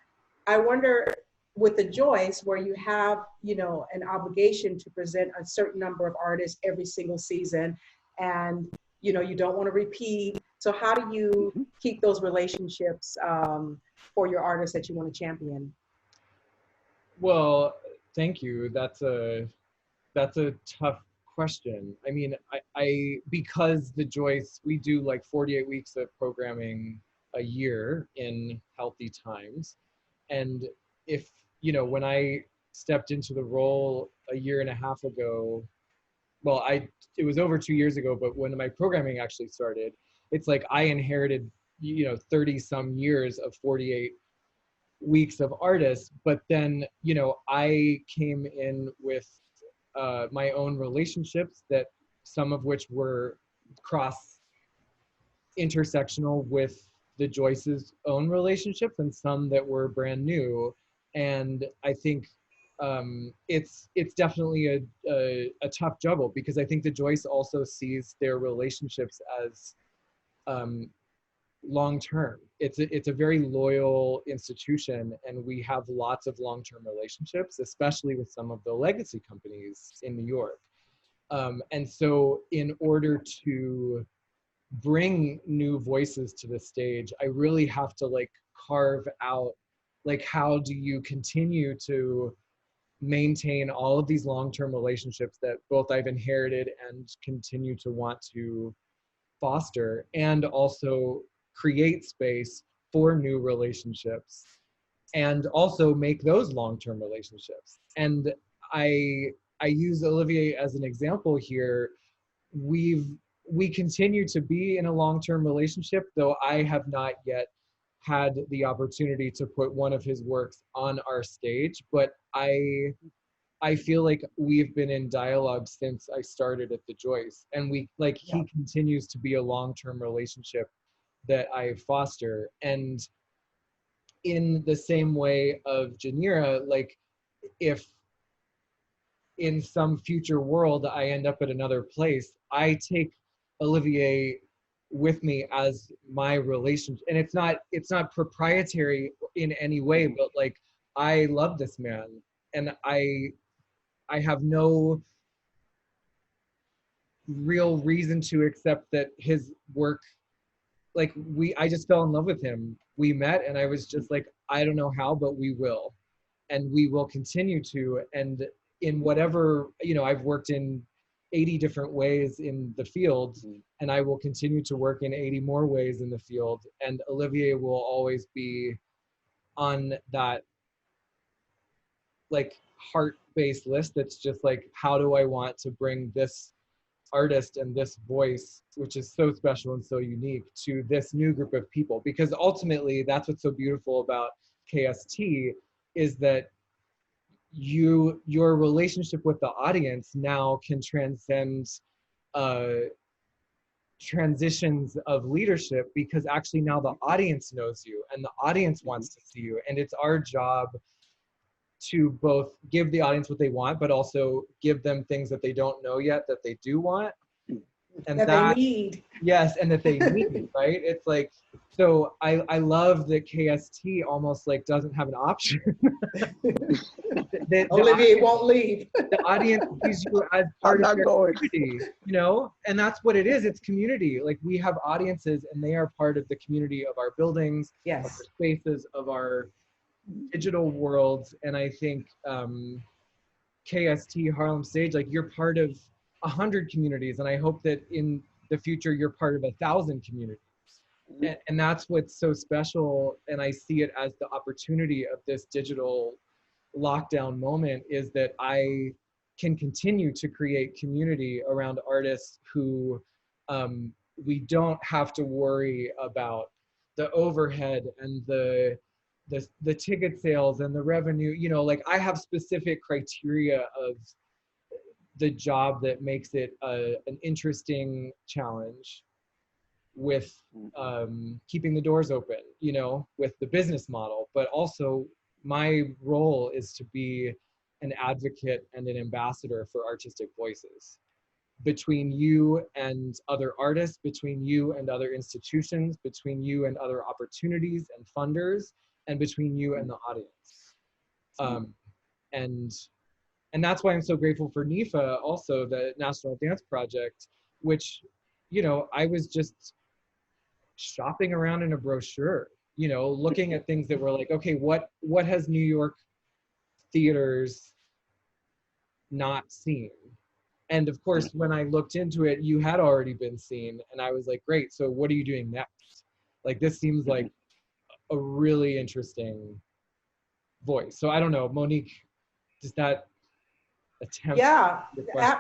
I wonder, with the Joyce, where you have, you know, an obligation to present a certain number of artists every single season, and, you know, you don't want to repeat. So how do you keep those relationships for your artists that you want to champion? Well, thank you. That's a tough question. I mean, I because the Joyce, we do like 48 weeks of programming a year in healthy times. And if, you know, when I stepped into the role a year and a half ago, well, it was over 2 years ago, but when my programming actually started, it's like I inherited, you know, 30 some years of 48 weeks of artists, but then, you know, I came in with my own relationships, that some of which were cross intersectional with the Joyce's own relationships, and some that were brand new. And I think it's definitely a tough juggle, because I think the Joyce also sees their relationships as long-term. It's a very loyal institution, and we have lots of long-term relationships, especially with some of the legacy companies in New York. And so in order to bring new voices to the stage, I really have to like carve out, like, how do you continue to maintain all of these long-term relationships that both I've inherited and continue to want to foster, and also create space for new relationships, and also make those long-term relationships. And I use Olivier as an example here. We continue to be in a long-term relationship, though I have not yet had the opportunity to put one of his works on our stage, but I feel like we've been in dialogue since I started at the Joyce, and he continues to be a long-term relationship that I foster. And in the same way of Janira, like, if in some future world I end up at another place, I take Olivier with me as my relationship, and it's not proprietary in any way, but like, I love this man, and I have no real reason to accept that his work, like, I just fell in love with him. We met and I was just like, I don't know how, but we will. And we will continue to. And in whatever, I've worked in 80 different ways in the field, and I will continue to work in 80 more ways in the field. And Olivier will always be on that, like, heart-based list that's just like, how do I want to bring this artist and this voice, which is so special and so unique, to this new group of people? Because ultimately, that's what's so beautiful about KST, is that your relationship with the audience now can transcend transitions of leadership, because actually now the audience knows you and the audience wants to see you, and it's our job to both give the audience what they want, but also give them things that they don't know yet that they do want. And that they need. Yes, and that they need, right? It's like, so I love that KST almost like doesn't have an option. Olivier won't leave. The audience sees you as part of their community, and that's what it is. It's community. Like, we have audiences, and they are part of the community of our buildings, yes, of our spaces, of our digital worlds. And I think KST, Harlem Stage, like, you're part of 100 communities, and I hope that in the future you're part of 1,000 communities. And that's what's so special, and I see it as the opportunity of this digital lockdown moment, is that I can continue to create community around artists who we don't have to worry about the overhead and the ticket sales and the revenue. Like, I have specific criteria of the job that makes it an interesting challenge with keeping the doors open, with the business model. But also, my role is to be an advocate and an ambassador for artistic voices between you and other artists, between you and other institutions, between you and other opportunities and funders, and between you and the audience. And that's why I'm so grateful for NIFA, also the National Dance Project, which, I was just shopping around in a brochure, looking at things that were like, okay, what has New York theaters not seen? And of course, when I looked into it, you had already been seen. And I was like, great, so what are you doing next? Like, this seems like a really interesting voice. So I don't know, Monique, does that attempt? Yeah,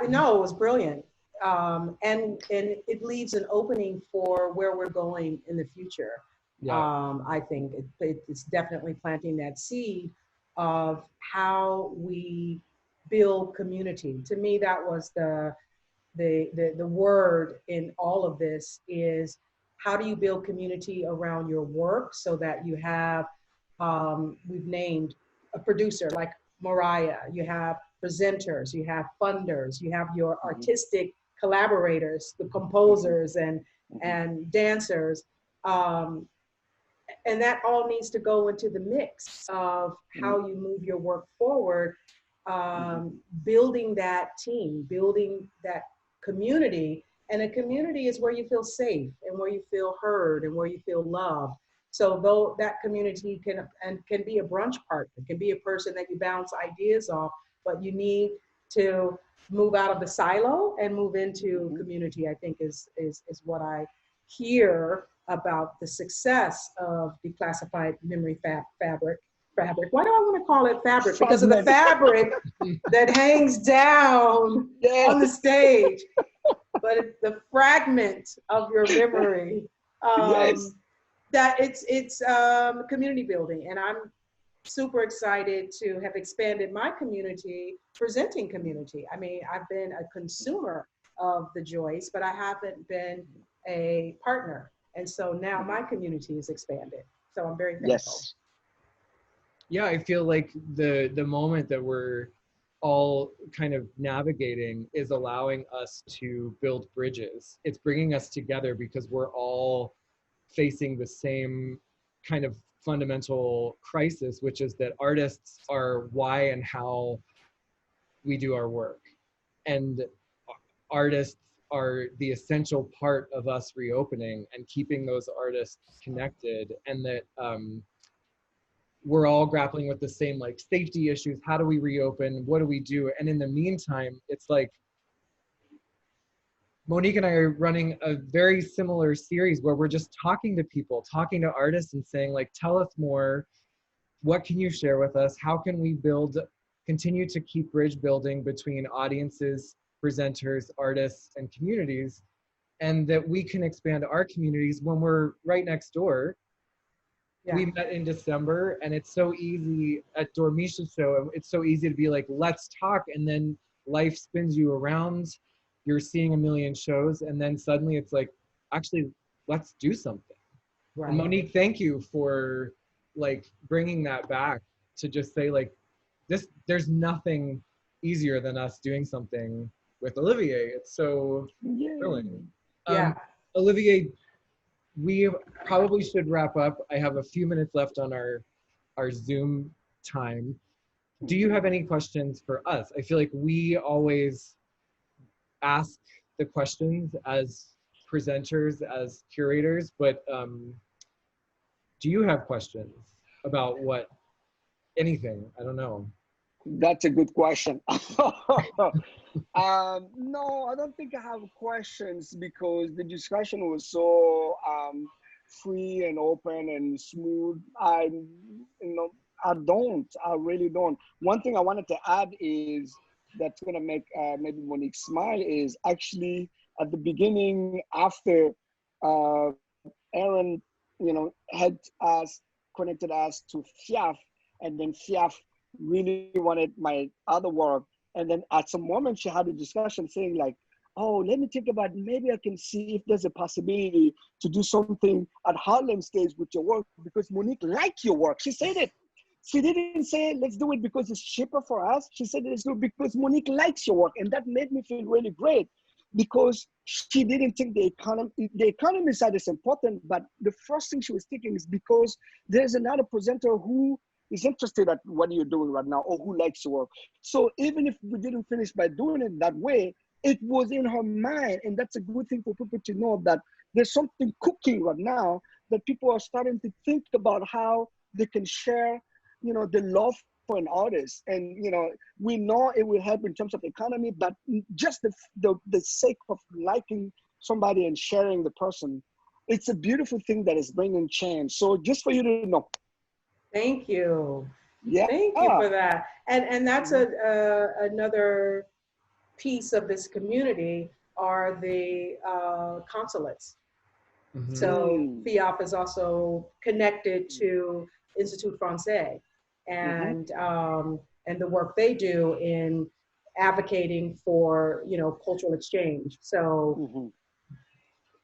no, it was brilliant. And it leaves an opening for where we're going in the future. Yeah. I think it's definitely planting that seed of how we build community. To me, that was the word in all of this, is how do you build community around your work so that you have, we've named a producer, like Mariah, you have presenters, you have funders, you have your artistic collaborators, the composers and dancers. And that all needs to go into the mix of how you move your work forward, building that team, building that community. And a community is where you feel safe and where you feel heard and where you feel loved. So though that community can be a brunch partner, can be a person that you bounce ideas off, but you need to move out of the silo and move into community, I think is what I hear about the success of Declassified Memory Fabric. Why do I want to call it fabric? Because of the fabric that hangs down on the stage, but it's the fragment of your memory. That it's community building, and I'm super excited to have expanded my community, presenting community. I mean, I've been a consumer of the Joyce, but I haven't been a partner. And so now my community is expanded. So I'm very thankful. Yes. Yeah, I feel like the moment that we're all kind of navigating is allowing us to build bridges. It's bringing us together because we're all facing the same kind of fundamental crisis, which is that artists are why and how we do our work. And artists are the essential part of us reopening and keeping those artists connected, and that we're all grappling with the same like safety issues. How do we reopen? What do we do? And in the meantime, it's like Monique and I are running a very similar series where we're just talking to people, talking to artists and saying like, tell us more. What can you share with us? How can we continue to keep bridge building between audiences, presenters, artists, and communities, and that we can expand our communities when we're right next door. Yeah. We met in December, and it's so easy at Dormisha's show. It's so easy to be like, let's talk, and then life spins you around. You're seeing a million shows, and then suddenly it's like, actually, let's do something. Right. And Monique, thank you for like bringing that back to just say like, there's nothing easier than us doing something with Olivier. It's so thrilling. Yeah. Olivier, we probably should wrap up. I have a few minutes left on our Zoom time. Do you have any questions for us? I feel like we always ask the questions as presenters, as curators, but do you have questions about anything? I don't know. That's a good question. No, I don't think I have questions because the discussion was so free and open and smooth. I really don't. One thing I wanted to add is that's going to make maybe Monique smile is actually at the beginning after Aaron, had connected us to FIAF, and then FIAF really wanted my other work. And then at some moment she had a discussion saying like, oh, let me think about maybe I can see if there's a possibility to do something at Harlem Stage with your work because Monique liked your work. She said it. She didn't say, let's do it because it's cheaper for us. She said, let's do it because Monique likes your work. And that made me feel really great because she didn't think the economy side is important, but the first thing she was thinking is because there's another presenter who is interested at what you're doing right now or who likes your work. So even if we didn't finish by doing it that way, it was in her mind. And that's a good thing for people to know that there's something cooking right now that people are starting to think about how they can share, the love for an artist. And, we know it will help in terms of economy, but just the sake of liking somebody and sharing the person, it's a beautiful thing that is bringing change. So just for you to know. Thank you. Yeah. Thank you for that. And that's another piece of this community are the consulates. Mm-hmm. So FIAF is also connected to Institut Français and the work they do in advocating for cultural exchange. So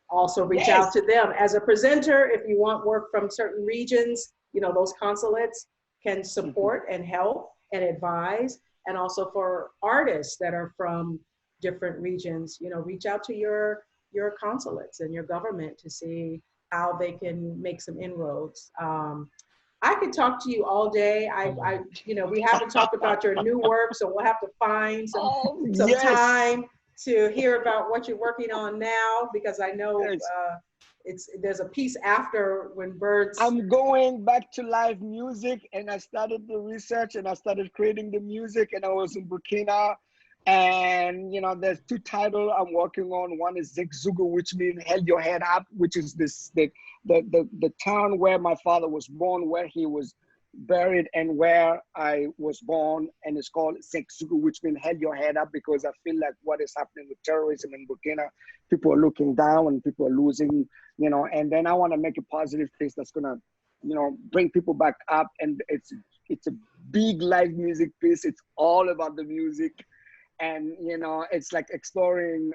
also reach out to them as a presenter if you want work from certain regions. Those consulates can support and help. and advise. And also for artists that are from different regions, you know, reach out to your consulates and your government to see how they can make some inroads. I could talk to you all day. You know, we haven't talked about your new work, so we'll have to find some yes. time to hear about what you're working on now, because I know there's a piece after when birds. I'm going back to live music, and I started the research and I started creating the music, and I was in Burkina. And you know, there's two titles I'm working on. One is Zekzugu, which means "Held Your Head Up," which is the town where my father was born, where he was buried, and where I was born. And it's called Zekzugu, which means "Held Your Head Up," because I feel like what is happening with terrorism in Burkina, people are looking down and people are losing, you know. And then I want to make a positive piece that's gonna, you know, bring people back up. And it's a big live music piece. It's all about the music. And, you know, it's like exploring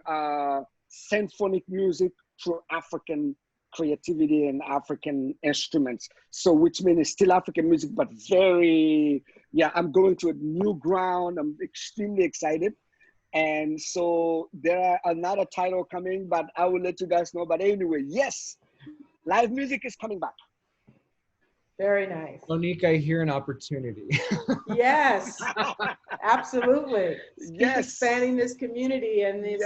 symphonic music through African creativity and African instruments. So, which means it's still African music, but very, yeah, I'm going to a new ground. I'm extremely excited. And so there are another title coming, but I will let you guys know. But anyway, yes, live music is coming back. Very nice. Monique, I hear an opportunity. Yes, absolutely. Keep expanding this community and this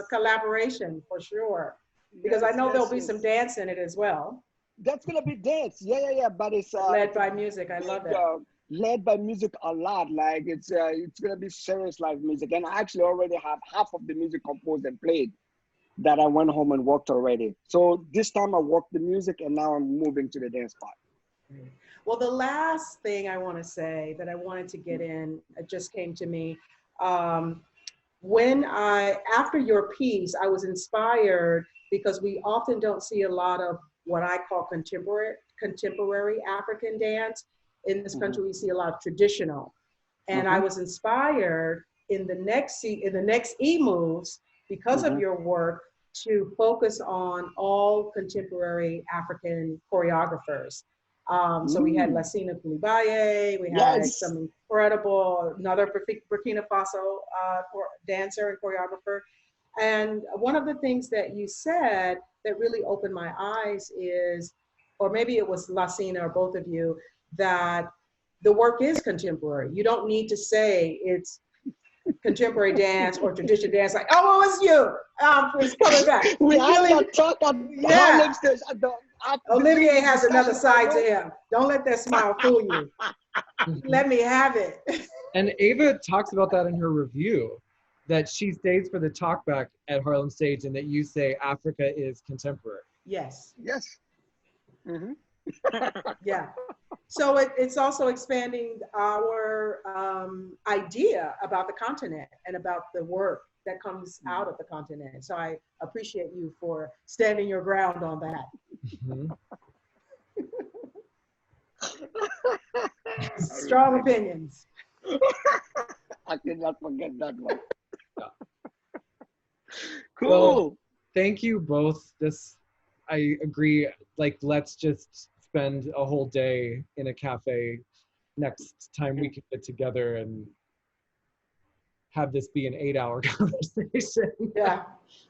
collaboration for sure. Because I know there'll be some dance in it as well. That's gonna be dance, yeah. But it's led by music. I love it. Led by music a lot. Like it's gonna be serious live music, and I actually already have half of the music composed and played that I went home and worked already. So this time I worked the music, and now I'm moving to the dance part. Well, the last thing I want to say that I wanted to get in, it just came to me. After your piece, I was inspired because we often don't see a lot of what I call contemporary African dance. In this country, we see a lot of traditional. And I was inspired in the next E-Moves, because of your work, to focus on all contemporary African choreographers. So we had Lassina Koulibaly, we had some another Burkina Faso dancer and choreographer. And one of the things that you said that really opened my eyes is, or maybe it was Lassina or both of you, that the work is contemporary. You don't need to say it's contemporary dance or traditional dance, like, oh, it was you, it's coming back. We had that talk at Harlem Stage. Olivier has another side to him. Don't let that smile fool you. Let me have it. And Ava talks about that in her review, that she stays for the talkback at Harlem Stage, and that you say Africa is contemporary. Yes. Yes. Mm-hmm. Yeah. So it's also expanding our idea about the continent and about the work that comes out of the continent. So I appreciate you for standing your ground on that. Strong opinions. I cannot forget that one. Cool. Well, thank you both. I agree. Like, let's just spend a whole day in a cafe next time we can get together and have this be an 8-hour conversation. Yeah.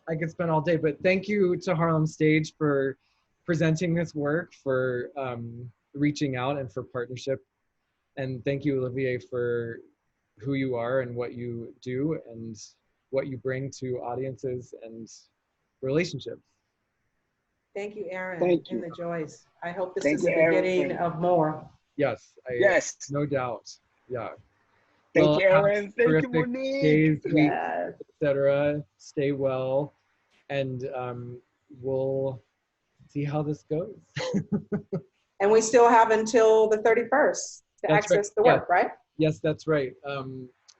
I could spend all day, but thank you to Harlem Stage for presenting this work, for reaching out, and for partnership. And thank you, Olivier, for who you are and what you do and what you bring to audiences and relationships. Thank you, Aaron. Thank you. And the Joyce. I hope this Thank is you, the beginning of more. Yes. Yes. No doubt. Yeah. Thank you, Aaron. Thank you, Monique. Days, weeks, Yes. etc. Stay well, and we'll see how this goes. And we still have until the 31st to access the work, right? Yes, that's right.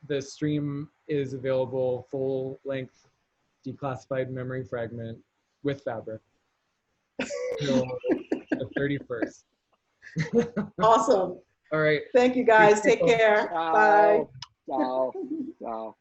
The stream is available full-length, declassified memory fragment with fabric till the 31st. Awesome. All right. Thank you, guys. Take care. Ciao. Bye. Ciao. Ciao.